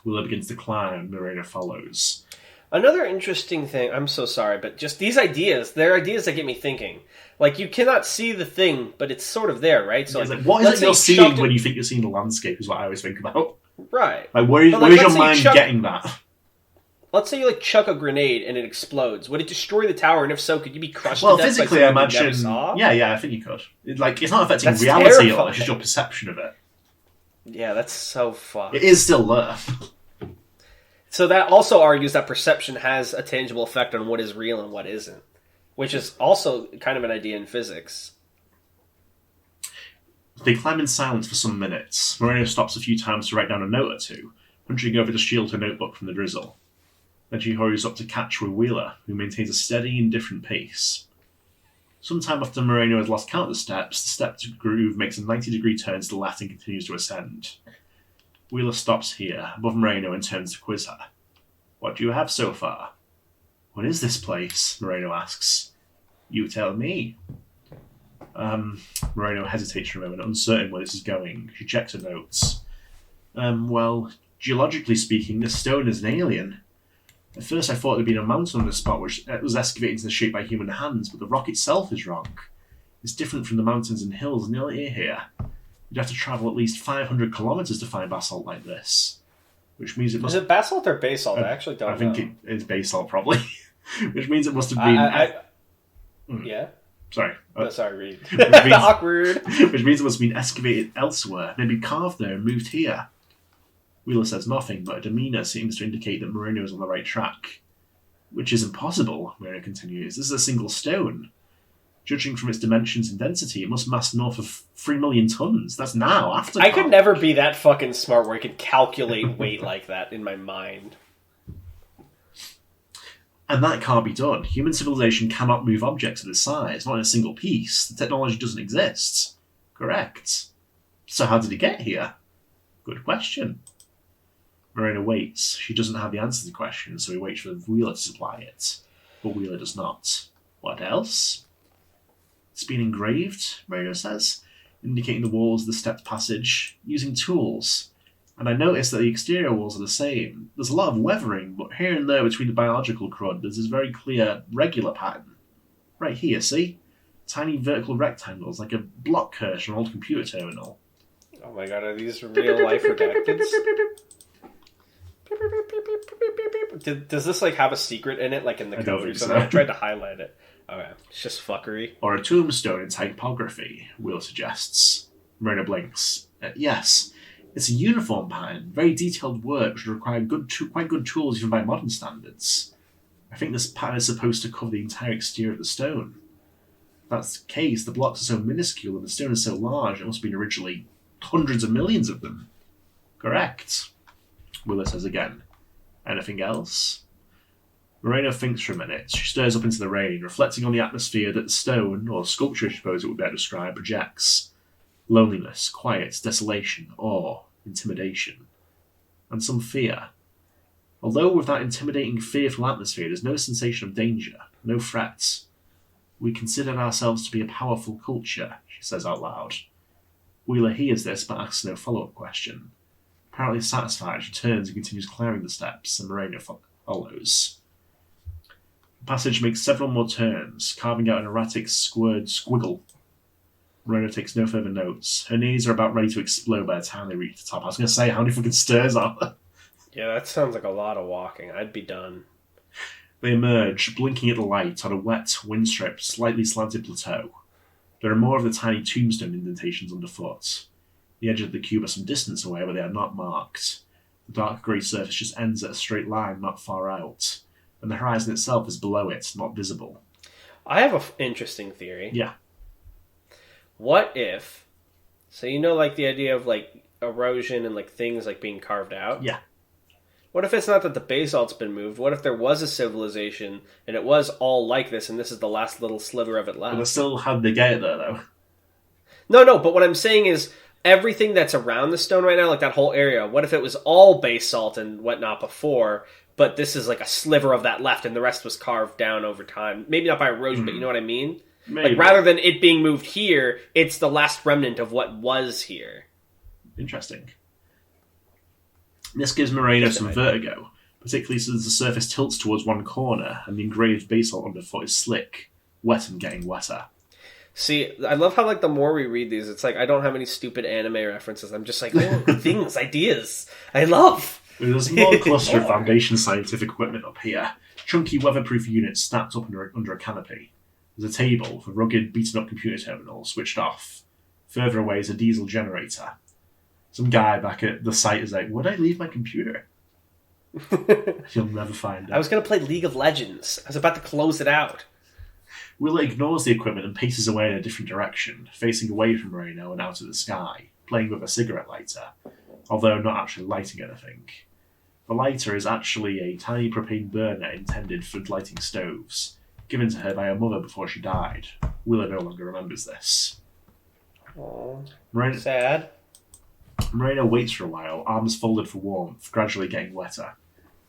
Wheeler begins to climb and Moreno follows. Another interesting thing, I'm so sorry, but just these ideas, they're ideas that get me thinking. Like, you cannot see the thing, but it's sort of there, right? So, like, what is it you're seeing when you think you're seeing the landscape is what I always think about. Right. Like, where's your mind getting that? Let's say you, like, chuck a grenade and it explodes. Would it destroy the tower? And if so, could you be crushed to death physically, by I imagine... you never saw? Yeah, I think you could. It's not affecting That's reality terrifying. at all, it's just your perception of it. Yeah, that's so fucked. It is still there. So that also argues that perception has a tangible effect on what is real and what isn't. which is also kind of an idea in physics. They climb in silence for some minutes. Moreno stops a few times to write down a note or two, hunching over to shield her notebook from the drizzle. Then she hurries up to catch with Wheeler, who maintains a steady, indifferent pace. Sometime after Moreno has lost count of the step groove makes a 90-degree turn to the left and continues to ascend. Wheeler stops here, above Moreno, and turns to quiz her. What do you have so far? What is this place? Moreno asks. You tell me. Moreno hesitates for a moment, uncertain where this is going. She checks her notes. Well, geologically speaking, this stone is an alien. At first I thought there'd been a mountain on this spot which was excavated into the shape by human hands, but the rock itself is wrong. It's different from the mountains and hills nearly here. You'd have to travel at least 500 kilometres to find basalt like this. Which means it must... Is it basalt or basalt? I actually don't know. I think it's basalt, probably. Which means it must have been... Yeah? Sorry. Sorry, Reed. Means, awkward. Which means it must have been excavated elsewhere, maybe carved there and moved here. Wheeler says nothing, but her demeanour seems to indicate that Moreno is on the right track. Which is impossible, Moreno continues. This is a single stone. Judging from its dimensions and density, it must mass north of 3 million tons. That's now, after I could never be that fucking smart where I could calculate weight like that in my mind. And that can't be done. Human civilization cannot move objects of this size, not in a single piece. The technology doesn't exist. Correct. So how did it get here? Good question. Moreno waits. She doesn't have the answer to the question, so he waits for Wheeler to supply it. But Wheeler does not. What else? It's been engraved, Moreno says, indicating the walls of the stepped passage, using tools. And I noticed that the exterior walls are the same. There's a lot of weathering, but here and there between the biological crud, there's this very clear, regular pattern. Right here, see? Tiny vertical rectangles, like a block curse on an old computer terminal. Oh my god, are these real-life redacteds? Does this, like, have a secret in it, like in the code or something? I tried to highlight it. Okay, it's just fuckery. Or a tombstone in typography, Will suggests. Moreno blinks. Yes. It's a uniform pattern, very detailed work which would require quite good tools even by modern standards. I think this pattern is supposed to cover the entire exterior of the stone. If that's the case, the blocks are so minuscule and the stone is so large, it must have been originally hundreds of millions of them. Correct. Wheeler says again. Anything else? Moreno thinks for a minute. She stares up into the rain, reflecting on the atmosphere that the stone, or sculpture I suppose it would be able to describe, projects. Loneliness, quiet, desolation, awe, intimidation, and some fear. Although with that intimidating, fearful atmosphere, there's no sensation of danger, no threats. We consider ourselves to be a powerful culture, she says out loud. Wheeler hears this, but asks no follow-up question. Apparently satisfied, she turns and continues climbing the steps, and Moreno follows. The passage makes several more turns, carving out an erratic, squared squiggle. Moreno takes no further notes. Her knees are about ready to explode by the time they reach the top. I was going to say, how many fucking stairs are there? Yeah, that sounds like a lot of walking. I'd be done. They emerge, blinking at the light, on a wet, wind-stripped, slightly slanted plateau. There are more of the tiny tombstone indentations underfoot. The edge of the cube are some distance away, but they are not marked. The dark grey surface just ends at a straight line not far out, and the horizon itself is below it, not visible. I have an interesting theory. Yeah. What if... So you know, like, the idea of, like, erosion and, like, things, like, being carved out? Yeah. What if it's not that the basalt's been moved? What if there was a civilization, and it was all like this, and this is the last little sliver of it left? But still, how'd they get it there, though? No, but what I'm saying is, everything that's around the stone right now, like that whole area, what if it was all basalt and whatnot before, but this is like a sliver of that left, and the rest was carved down over time? Maybe not by erosion, but you know what I mean? Maybe. Like, rather than it being moved here, it's the last remnant of what was here. Interesting. This gives Moreno some vertigo, particularly since the surface tilts towards one corner and the engraved basalt underfoot is slick, wet and getting wetter. See, I love how, like, the more we read these, it's like I don't have any stupid anime references. I'm just like, oh, things, ideas. I love. There's a small cluster of Foundation scientific equipment up here. Chunky weatherproof units stacked up under a canopy. There's a table with a rugged, beaten-up computer terminal switched off. Further away is a diesel generator. Some guy back at the site is like, where'd I leave my computer? You'll never find it. I was going to play League of Legends. I was about to close it out. Wheeler ignores the equipment and paces away in a different direction, facing away from Moreno and out of the sky, playing with a cigarette lighter, although not actually lighting anything. The lighter is actually a tiny propane burner intended for lighting stoves, given to her by her mother before she died. Wheeler no longer remembers this. Oh, Moreno, sad. Moreno waits for a while, arms folded for warmth, gradually getting wetter.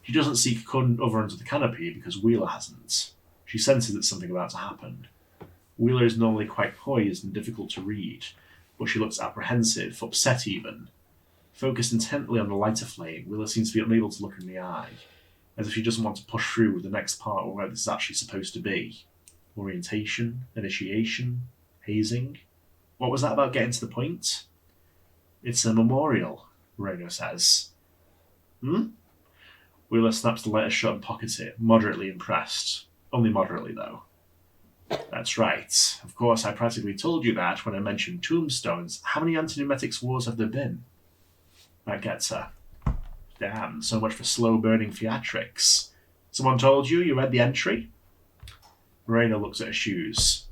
She doesn't seek cover under the canopy because Wheeler hasn't. She senses that something about to happen. Wheeler is normally quite poised and difficult to read, but she looks apprehensive, upset even. Focused intently on the lighter flame, Wheeler seems to be unable to look her in the eye, as if she doesn't want to push through with the next part of where this is actually supposed to be. Orientation, initiation, hazing. What was that about getting to the point? It's a memorial, Moreno says. Wheeler snaps the letter shut and pockets it, moderately impressed. Only moderately, though. That's right. Of course, I practically told you that when I mentioned tombstones. How many anti-memetics wars have there been? That gets her. Damn, so much for slow-burning theatrics. Someone told you? You read the entry? Moreno looks at her shoes.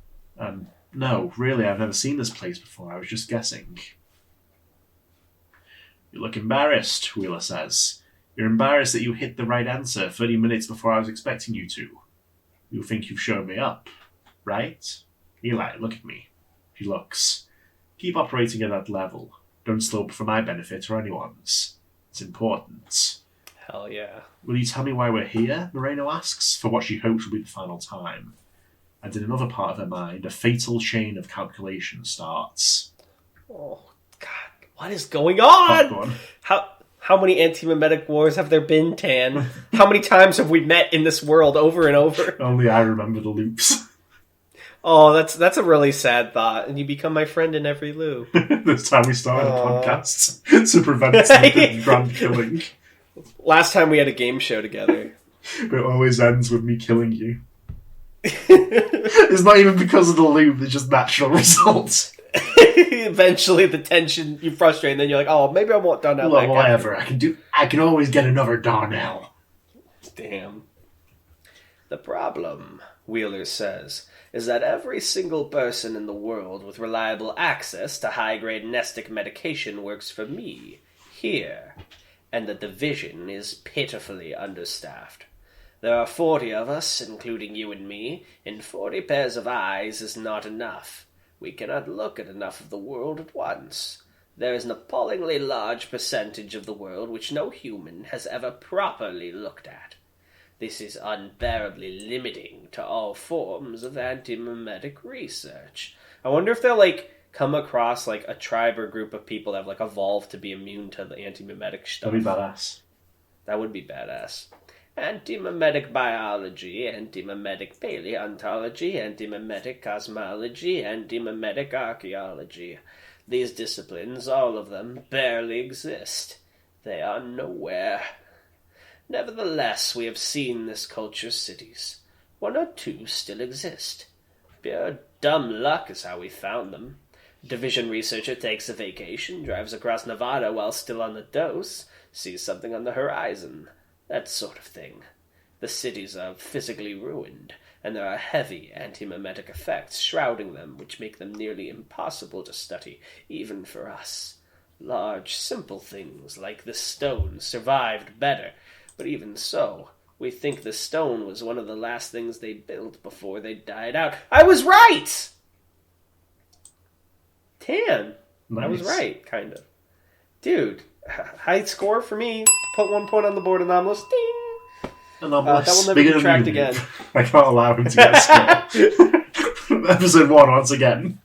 No, really, I've never seen this place before. I was just guessing. You look embarrassed, Wheeler says. You're embarrassed that you hit the right answer 30 minutes before I was expecting you to. You think you've shown me up, right? Eli, look at me. She looks. Keep operating at that level. Don't slope for my benefit or anyone's. It's important. Hell yeah. Will you tell me why we're here? Moreno asks, for what she hopes will be the final time. And in another part of her mind, a fatal chain of calculation starts. Oh, God. What is going on? Popcorn. How many anti-memetic wars have there been, Tan? How many times have we met in this world over and over? Only I remember the loops. Oh, that's a really sad thought. And you become my friend in every loop. This time we started podcasts to prevent some grand killing. Last time we had a game show together. But it always ends with me killing you. It's not even because of the loop, it's just natural results. Eventually the tension, you frustrate, and then you're like, oh, maybe I won't Darnell back. Whatever, I can always get another Darnell. Damn. The problem, Wheeler says, is that every single person in the world with reliable access to high-grade nestic medication works for me, here, and the division is pitifully understaffed. There are 40 of us, including you and me, and 40 pairs of eyes is not enough. We cannot look at enough of the world at once. There is an appallingly large percentage of the world which no human has ever properly looked at. This is unbearably limiting to all forms of anti-memetic research. I wonder if they'll, come across, a tribe or group of people that have, evolved to be immune to the anti-memetic stuff. That'd be badass. That would be badass. Anti-memetic biology, anti-memetic paleontology, anti-memetic cosmology, anti-memetic archaeology. These disciplines, all of them, barely exist. They are nowhere. Nevertheless, we have seen this culture cities. 1 or 2 still exist. Pure dumb luck is how we found them. A division researcher takes a vacation, drives across Nevada while still on the dose, sees something on the horizon. That sort of thing. The cities are physically ruined, and there are heavy anti-memetic effects shrouding them which make them nearly impossible to study, even for us. Large, simple things like this stone survived better, but even so, we think the stone was one of the last things they built before they died out. I was right! Tan. Nice. I was right, kind of. Dude, high score for me. Put 1 point on the board, Anomalous. Ding! Anomalous. That will never be tracked again. I can't allow him to get a score. Episode 1 once again.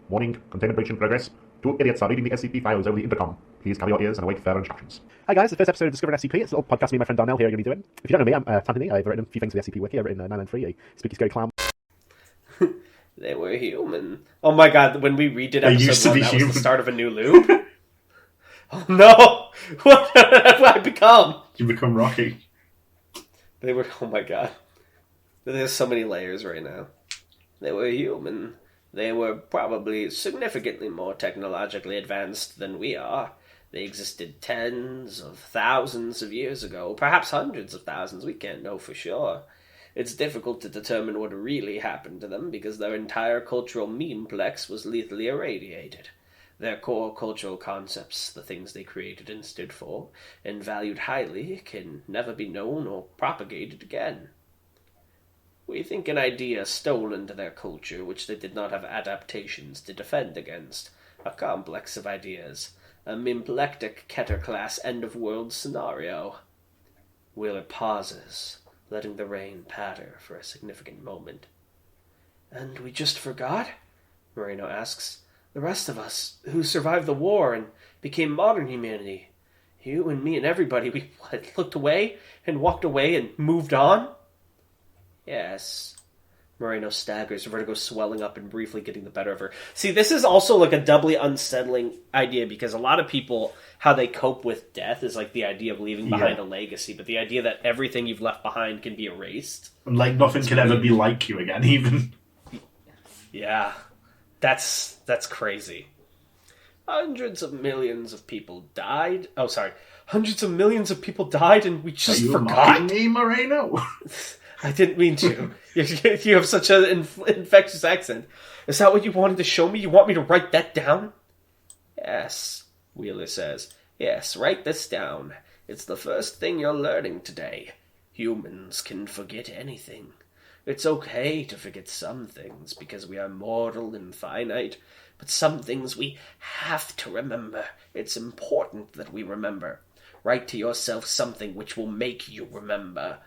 Warning. Containment breach in progress. 2 idiots are reading the SCP files over the intercom. Please cover your ears and await further instructions. Hi guys, the first episode of Discovering SCP. It's a little podcast me and my friend Darnell here are going to be doing. If you don't know me, I'm Anthony. I've written a few things for the SCP wiki. I've written 993, a spooky scary clown. They were human. Oh my god, when we redid episode 1, that was the start of a new loop? Oh no! What have I become? You become Rocky. They were... Oh my god. There's so many layers right now. They were human. They were probably significantly more technologically advanced than we are. They existed tens of thousands of years ago, perhaps hundreds of thousands, we can't know for sure. It's difficult to determine what really happened to them because their entire cultural memeplex was lethally irradiated. Their core cultural concepts, the things they created and stood for, and valued highly, can never be known or propagated again. We think an idea stolen to their culture which they did not have adaptations to defend against, a complex of ideas, a mimplectic Keter-class end-of-world scenario. Wheeler pauses, letting the rain patter for a significant moment. And we just forgot? Moreno asks. The rest of us, who survived the war and became modern humanity. You and me and everybody, we looked away and walked away and moved on? Yes. Moreno staggers, vertigo swelling up and briefly getting the better of her. See, this is also like a doubly unsettling idea because a lot of people, how they cope with death is like the idea of leaving behind a legacy, but the idea that everything you've left behind can be erased. And like nothing can ever be like you again, even. Yeah. That's crazy. Hundreds of millions of people died. Oh, sorry. Hundreds of millions of people died and we just forgot. Me, Moreno? I didn't mean to. You have such an infectious accent. Is that what you wanted to show me? You want me to write that down? Yes, Wheeler says. Yes, write this down. It's the first thing you're learning today. Humans can forget anything. It's okay to forget some things because we are mortal and finite, but some things we have to remember. It's important that we remember. Write to yourself something which will make you remember.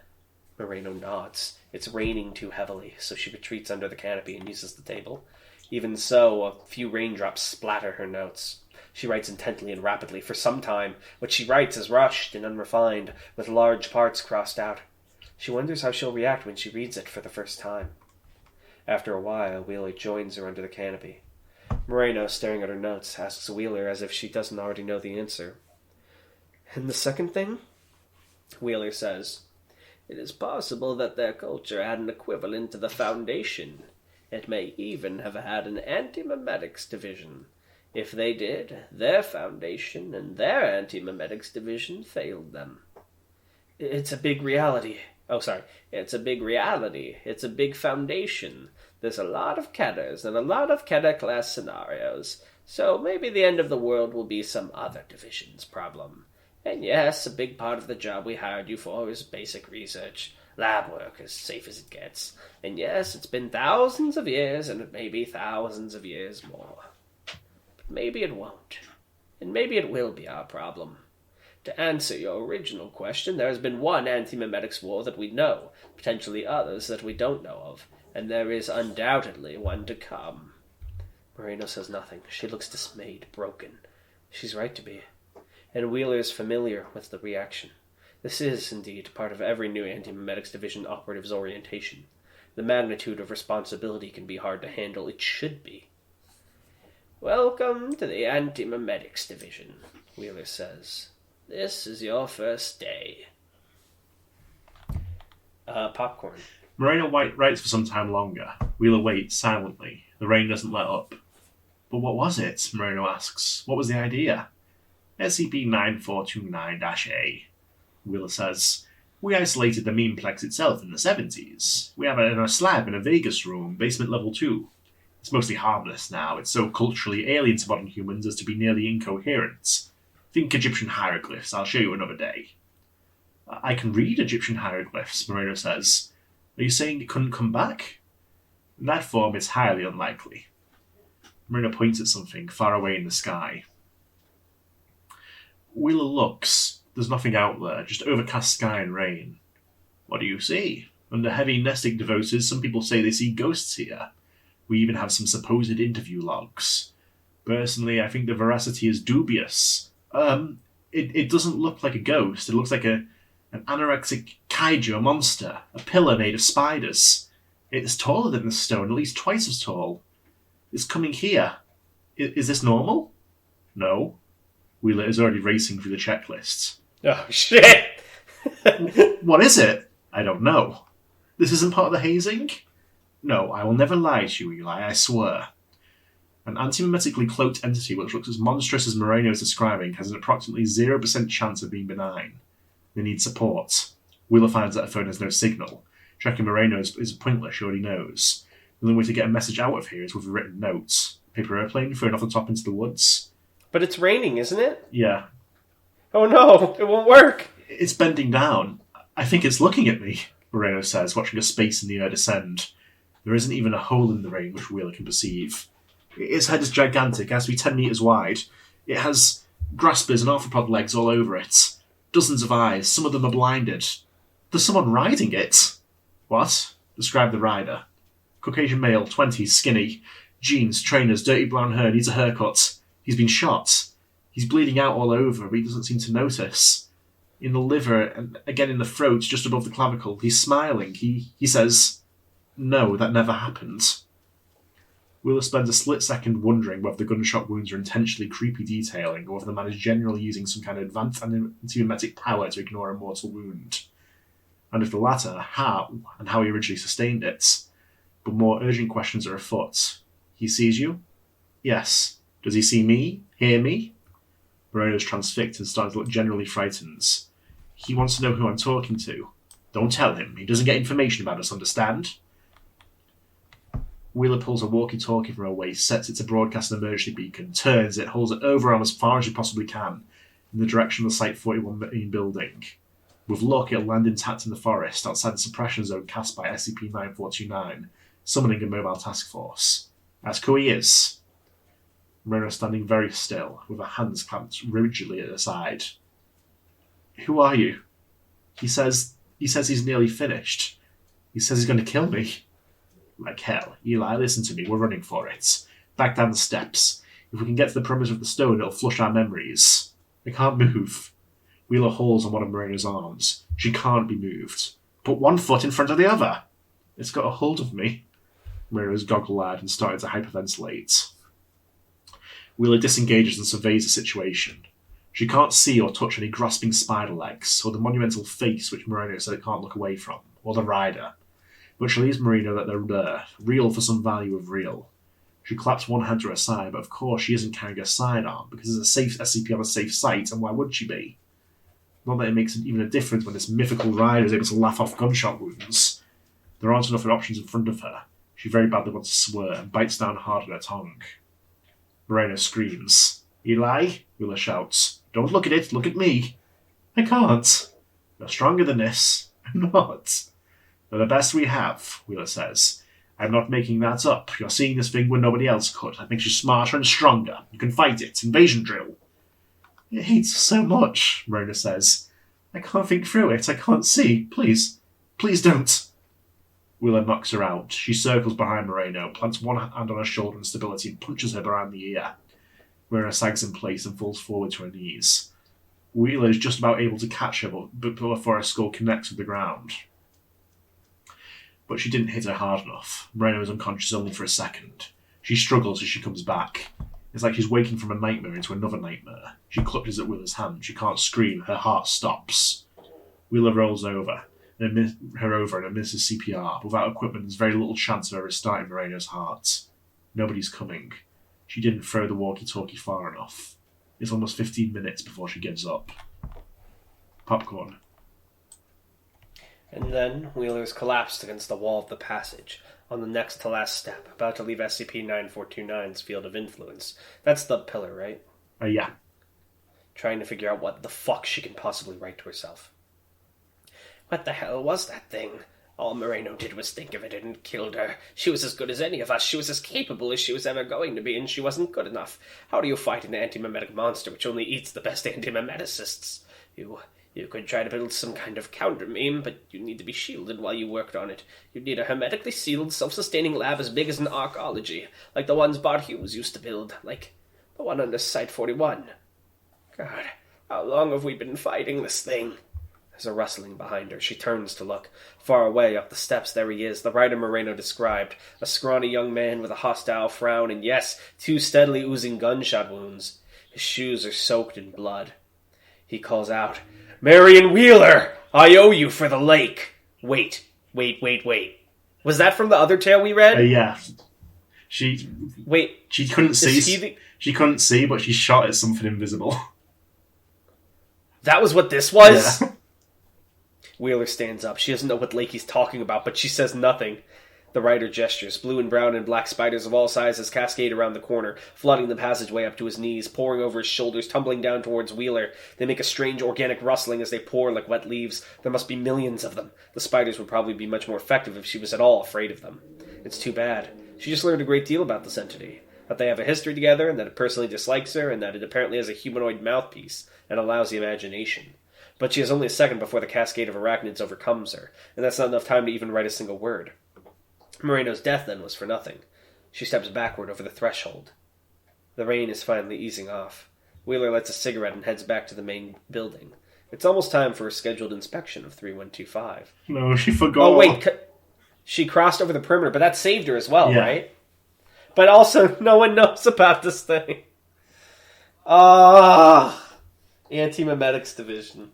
Moreno nods. It's raining too heavily, so she retreats under the canopy and uses the table. Even so, a few raindrops splatter her notes. She writes intently and rapidly. For some time, what she writes is rushed and unrefined, with large parts crossed out. She wonders how she'll react when she reads it for the first time. After a while, Wheeler joins her under the canopy. Moreno, staring at her notes, asks Wheeler as if she doesn't already know the answer. And the second thing? Wheeler says, It is possible that their culture had an equivalent to the Foundation. It may even have had an Anti-memetics division. If they did, their Foundation and their Anti-memetics division failed them. It's a big reality. It's a big reality. It's a big foundation. There's a lot of Keters and a lot of Keter-class scenarios, so maybe the end of the world will be some other division's problem. And yes, a big part of the job we hired you for is basic research, lab work as safe as it gets. And yes, it's been thousands of years, and it may be thousands of years more. But maybe it won't. And maybe it will be our problem. To answer your original question, there has been one anti-memetics war that we know, potentially others that we don't know of, and there is undoubtedly one to come. Moreno says nothing. She looks dismayed, broken. She's right to be. And Wheeler is familiar with the reaction. This is, indeed, part of every new Anti-memetics division operative's orientation. The magnitude of responsibility can be hard to handle. It should be. Welcome to the Anti-memetics division, Wheeler says. This is your first day. Popcorn. Moreno writes for some time longer. Wheeler waits silently. The rain doesn't let up. But what was it? Moreno asks. What was the idea? SCP-9429-A. Wheeler says, We isolated the memeplex itself in the 70s. We have it in a slab in a Vegas room, basement level 2. It's mostly harmless now. It's so culturally alien to modern humans as to be nearly incoherent. Think Egyptian hieroglyphs. I'll show you another day. I can read Egyptian hieroglyphs, Moreno says. Are you saying it couldn't come back? In that form, it's highly unlikely. Moreno points at something far away in the sky. Wheeler looks. There's nothing out there, just overcast sky and rain. What do you see? Under heavy nestic devotees, some people say they see ghosts here. We even have some supposed interview logs. Personally, I think the veracity is dubious. It doesn't look like a ghost. It looks like an anorexic kaiju, a monster, a pillar made of spiders. It's taller than the stone, at least twice as tall. It's coming here. Is this normal? No. Wheeler is already racing through the checklists. Oh, shit! What is it? I don't know. This isn't part of the hazing? No, I will never lie to you, Eli, I swear. An anti-memetically cloaked entity which looks as monstrous as Moreno is describing has an approximately 0% chance of being benign. They need support. Wheeler finds that her phone has no signal. Checking Moreno is pointless, she already knows. The only way to get a message out of here is with a written note. Paper airplane thrown off the top into the woods. But it's raining, isn't it? Yeah. Oh no, it won't work. It's bending down. I think it's looking at me, Moreno says, watching a space in the air descend. There isn't even a hole in the rain which Wheeler can perceive. Its head is gigantic, it has to be 10 metres wide. It has graspers and arthropod legs all over it. Dozens of eyes, some of them are blinded. There's someone riding it. What? Describe the rider. Caucasian male, 20s, skinny. Jeans, trainers, dirty brown hair, needs a haircut. He's been shot. He's bleeding out all over, but he doesn't seem to notice. In the liver, and again in the throat, just above the clavicle, he's smiling. He says, "No, that never happened." Wheeler spends a split second wondering whether the gunshot wounds are intentionally creepy detailing, or whether the man is generally using some kind of advanced anti-memetic power to ignore a mortal wound. And if the latter, how, and how he originally sustained it. But more urgent questions are afoot. He sees you? Yes. Does he see me? Hear me? Moreno's transfixed and starting to look generally frightened. He wants to know who I'm talking to. Don't tell him. He doesn't get information about us, understand? Wheeler pulls a walkie-talkie from her waist, sets it to broadcast an emergency beacon, turns it, holds it over arm as far as she possibly can, in the direction of the Site 41 main building. With luck, it'll land intact in the forest, outside the suppression zone cast by SCP-9429, summoning a mobile task force. Ask who he is. Moreno standing very still, with her hands clamped rigidly at her side. Who are you? He says he's nearly finished. He says he's going to kill me. Like hell. Eli, listen to me, we're running for it. Back down the steps. If we can get to the perimeter of the stone, it'll flush our memories. I can't move. Wheeler holds on one of Moreno's arms. She can't be moved. Put one foot in front of the other. It's got a hold of me. Moreno's goggle-eyed and started to hyperventilate. Wheeler disengages and surveys the situation. She can't see or touch any grasping spider legs, or the monumental face which Moreno said it can't look away from, or the rider. But she leaves Moreno that they're there, real for some value of real. She claps one hand to her side, but of course she isn't carrying her sidearm, because there's a safe SCP on a safe site, and why would she be? Not that it makes even a difference when this mythical rider is able to laugh off gunshot wounds. There aren't enough options in front of her. She very badly wants to swear, and bites down hard on her tongue. Moreno screams. Eli? Wheeler shouts. Don't look at it, look at me. I can't. You're stronger than this. I'm not. They're the best we have, Wheeler says. I'm not making that up. You're seeing this thing when nobody else could. That makes you smarter and stronger. You can fight it. Invasion drill. It hates so much, Moreno says. I can't think through it. I can't see. Please. Please don't. Wheeler knocks her out. She circles behind Moreno, plants one hand on her shoulder in stability and punches her behind the ear. Moreno sags in place and falls forward to her knees. Wheeler is just about able to catch her before her skull connects with the ground. But she didn't hit her hard enough. Moreno is unconscious only for a second. She struggles as she comes back. It's like she's waking from a nightmare into another nightmare. She clutches at Wheeler's hand. She can't scream. Her heart stops. Wheeler rolls over and administers CPR. Without equipment, there's very little chance of her restarting Moreno's heart. Nobody's coming. She didn't throw the walkie-talkie far enough. It's almost 15 minutes before she gives up. Popcorn. And then Wheeler's collapsed against the wall of the passage, on the next to last step, about to leave SCP-9429's field of influence. That's the pillar, right? Yeah. Trying to figure out what the fuck she can possibly write to herself. What the hell was that thing? All Moreno did was think of it and killed her. She was as good as any of us. She was as capable as she was ever going to be, and she wasn't good enough. How do you fight an anti-memetic monster which only eats the best anti-memeticists? You could try to build some kind of counter-meme, but you need to be shielded while you worked on it. You'd need a hermetically sealed, self-sustaining lab as big as an arcology, like the ones Bart Hughes used to build, like the one under Site 41. God, how long have we been fighting this thing? There's a rustling behind her. She turns to look. Far away, up the steps, there he is, the rider Moreno described, a scrawny young man with a hostile frown, and yes, 2 steadily oozing gunshot wounds. His shoes are soaked in blood. He calls out, Marion Wheeler! I owe you for the lake! Wait. Was that from the other tale we read? Yeah. She couldn't see. She couldn't see, but she shot at something invisible. That was what this was? Yeah. Wheeler stands up. She doesn't know what Lakey's talking about, but she says nothing. The writer gestures. Blue and brown and black spiders of all sizes cascade around the corner, flooding the passageway up to his knees, pouring over his shoulders, tumbling down towards Wheeler. They make a strange organic rustling as they pour like wet leaves. There must be millions of them. The spiders would probably be much more effective if she was at all afraid of them. It's too bad. She just learned a great deal about this entity. That they have a history together, and that it personally dislikes her, and that it apparently has a humanoid mouthpiece, and allows the imagination. But she has only a second before the cascade of arachnids overcomes her, and that's not enough time to even write a single word. Moreno's death, then, was for nothing. She steps backward over the threshold. The rain is finally easing off. Wheeler lights a cigarette and heads back to the main building. It's almost time for a scheduled inspection of 3125. No, she forgot. Oh, wait. She crossed over the perimeter, but that saved her as well, Yeah. right? But also, no one knows about this thing. Anti-memetics division.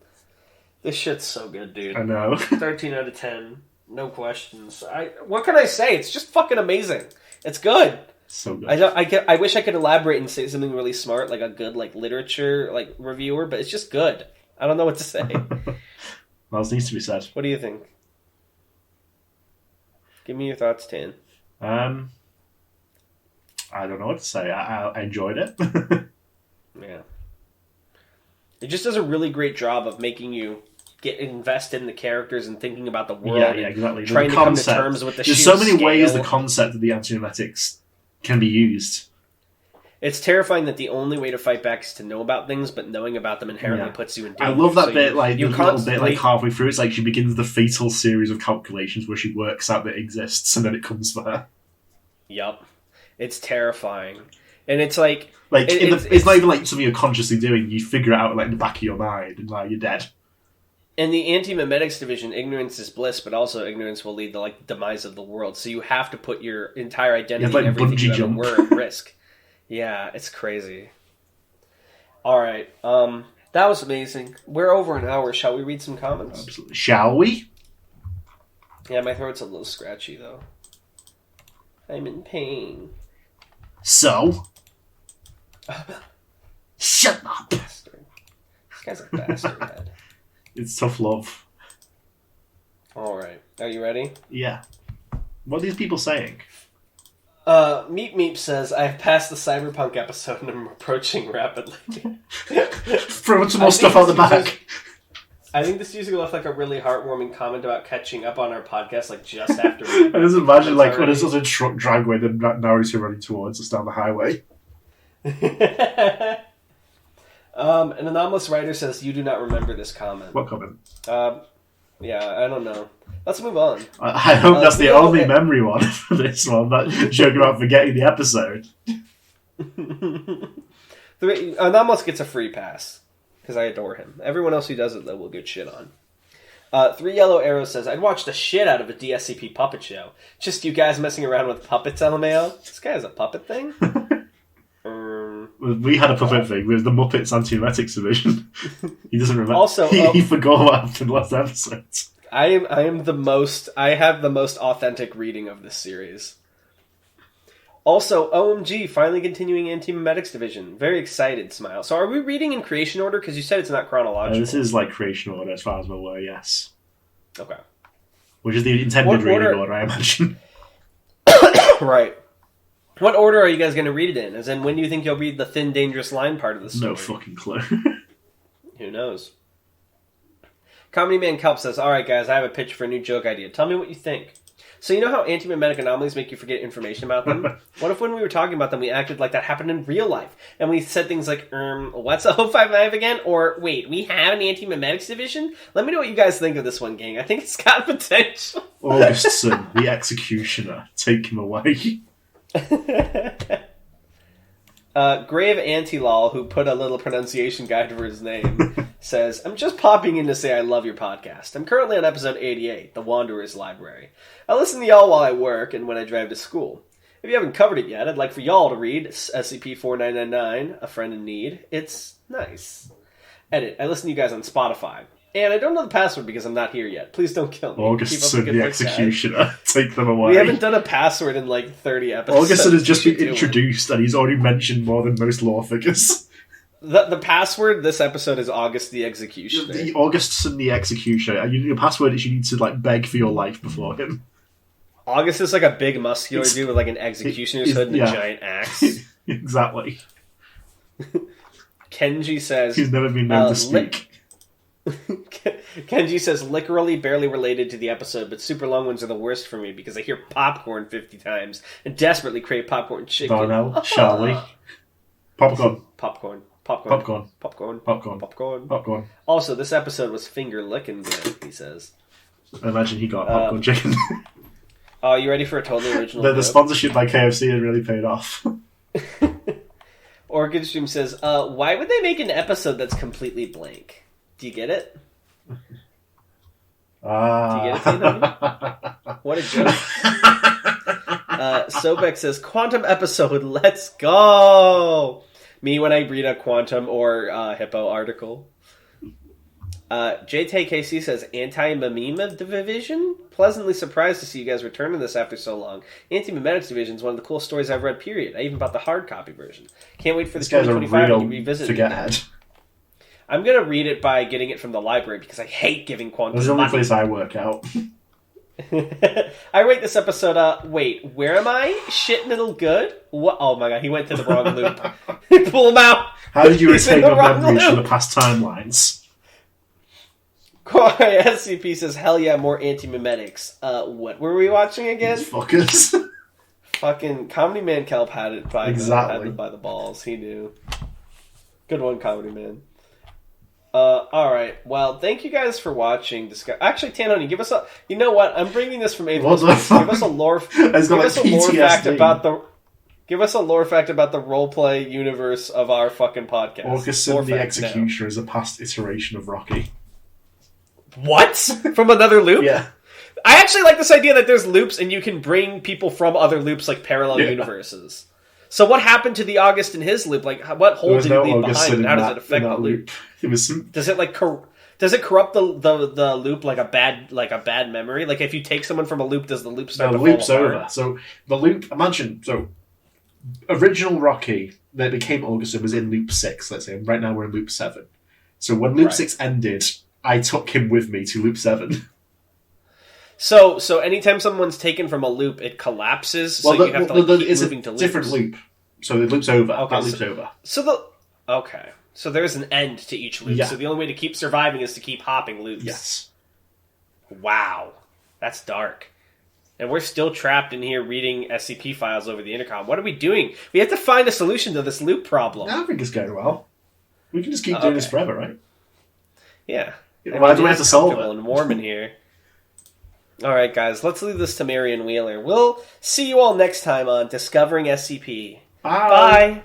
This shit's so good, dude. I know. 13 out of 10. No questions. What can I say? It's just fucking amazing. It's good. So good. I wish I could elaborate and say something really smart, like a good literature reviewer, but it's just good. I don't know what to say. Well, it needs to be said. What do you think? Give me your thoughts, Tan. I don't know what to say. I enjoyed it. Yeah. It just does a really great job of making you get invested in the characters and thinking about the world. Yeah, exactly. Trying to come to terms with the There's sheer so many ways scale. the concept of the anti-memetics can be used. It's terrifying that the only way to fight back is to know about things, but knowing about them inherently Yeah. puts you in danger. I love that So bit, you the little bit, constantly- halfway through. It's like she begins the fatal series of calculations where she works out that it exists, and then it comes for her. Yup. It's terrifying. And it's like... It's not even like something you're consciously doing. You figure it out in the back of your mind, and you're dead. In the anti-memetics division, ignorance is bliss, but also ignorance will lead to demise of the world. So you have to put your entire identity You have, and everything bungee you ever jump. were at risk. Yeah, it's crazy. All right, that was amazing. We're over an hour. Shall we read some comments? Absolutely. Shall we? Yeah, my throat's a little scratchy though. I'm in pain. So, shut up. Bastard. This guy's a bastard head. It's tough love. All right, are you ready? Yeah. What are these people saying? Meep Meep says, I've passed the cyberpunk episode and I'm approaching rapidly. Throw some more stuff out the back. I think this user left a really heartwarming comment about catching up on our podcast just after we... I just imagine That's when it's such a truck dragway that Naruto running towards us down the highway. An anomalous writer says, you do not remember this comment. What comment? Yeah, I don't know. Let's move on. I hope that's the Leo- only memory one for this one. That joke about forgetting the episode. Anomalous gets a free pass, because I adore him. Everyone else who does it, though, will get shit on. 3 Yellow Arrows says, I'd watch the shit out of a DSCP puppet show. Just you guys messing around with puppets, LMAO. This guy has a puppet thing? We had a puppet thing. It was the Muppets Anti-memetics division. He doesn't remember. Also, he forgot what happened last episode. I have the most authentic reading of this series. Also, OMG, finally continuing Anti-memetics division. Very excited, smile. So are we reading in creation order? Because you said it's not chronological. This is creation order as far as I'm aware, yes. Okay. Which is the intended What reading order- order, I imagine. Right. What order are you guys going to read it in? As in, when do you think you'll read the thin, dangerous line part of the story? No fucking clue. Who knows? Comedy Man Kelp says, alright guys, I have a pitch for a new joke idea. Tell me what you think. So you know how anti-memetic anomalies make you forget information about them? What if when we were talking about them, we acted like that happened in real life? And we said things like, what's a 055 again? Or, wait, we have an anti-memetics division? Let me know what you guys think of this one, gang. I think it's got potential. Augustson, the executioner. Take him away. Grave Antilol, who put a little pronunciation guide for his name, says, I'm just popping in to say I love your podcast. I'm currently on episode 88, The Wanderer's Library. I listen to y'all while I work and when I drive to school. If you haven't covered it yet, I'd like for y'all to read SCP-4999, A Friend in Need. It's nice. Edit, I listen to you guys on Spotify. And I don't know the password because I'm not here yet. Please don't kill me. Augustson, Keep up the good work, guys. executioner. Take them away. We haven't done a password in 30 episodes. Augustson has just We been should do introduced and he's already mentioned more than most lore figures. The password this episode is August the Executioner. The Augustus the Executioner. Your password is you need to like beg for your life before him. August is like a big muscular dude with like an executioner's hood and a giant axe. Exactly. Kenji says he's never been known to speak. Kenji says literally barely related to the episode, but super long ones are the worst for me because I hear popcorn 50 times and desperately crave popcorn chicken. Darnell, shall we? Popcorn. Popcorn. Also, this episode was finger licking good, he says. I imagine he got popcorn chicken. Oh, you ready for a totally original The sponsorship by KFC had really paid off. Orchid Stream says, why would they make an episode that's completely blank? Do you get it? Do you get it, Tatum? What a joke. Sobek says, Quantum episode, let's go! Me when I read a Quantum or Hippo article. JTKC says, Anti-memetics division? Pleasantly surprised to see you guys returning this after so long. Anti-memetics division is one of the coolest stories I've read, period. I even bought the hard copy version. Can't wait for the 2025 to revisit it. I'm going to read it by getting it from the library because I hate giving Quantum That's the only place I work out. I rate this episode, wait, where am I? Shit middle good? What? Oh my god, he went to the wrong loop. Pull him out! How did you retain your memories from the past timelines? SCP says, hell yeah, more anti-memetics. What were we watching again? These fuckers. Fucking Comedy Man Kelp had it by, exactly. had it by the balls. He knew. Good one, Comedy Man. Alright, well, thank you guys for watching. Actually, Tanhoney, give us a... You know what? I'm bringing this from April. Give us a lore... Give us a lore fact about the... Give us a lore fact about the roleplay universe of our fucking podcast. Augustus the Executioner is a past iteration of Rocky. What? From another loop? Yeah. I actually like this idea that there's loops and you can bring people from other loops, like parallel universes. So what happened to the August in his loop? Like, what hole did he leave behind, and how does it affect the loop? Does it like does it corrupt the loop like a bad memory? Like if you take someone from a loop, does the loop start? No, the loop's over. So the loop. Imagine original Rocky that became August was in loop 6. Let's say right now we're in loop 7. So when loop 6 ended, I took him with me to loop 7. So anytime someone's taken from a loop, it collapses. So you have to keep moving to loops. Different loop. So the loop's over. Okay, that loop's over. So there's an end to each loop. Yeah. So the only way to keep surviving is to keep hopping loops. Yes. Wow, that's dark. And we're still trapped in here reading SCP files over the intercom. What are we doing? We have to find a solution to this loop problem. I think it's going well. We can just keep doing this forever, right? Yeah. Why do we have to solve it? And warm in here. All right, guys, let's leave this to Marion Wheeler. We'll see you all next time on Discovering SCP. Bye. Bye.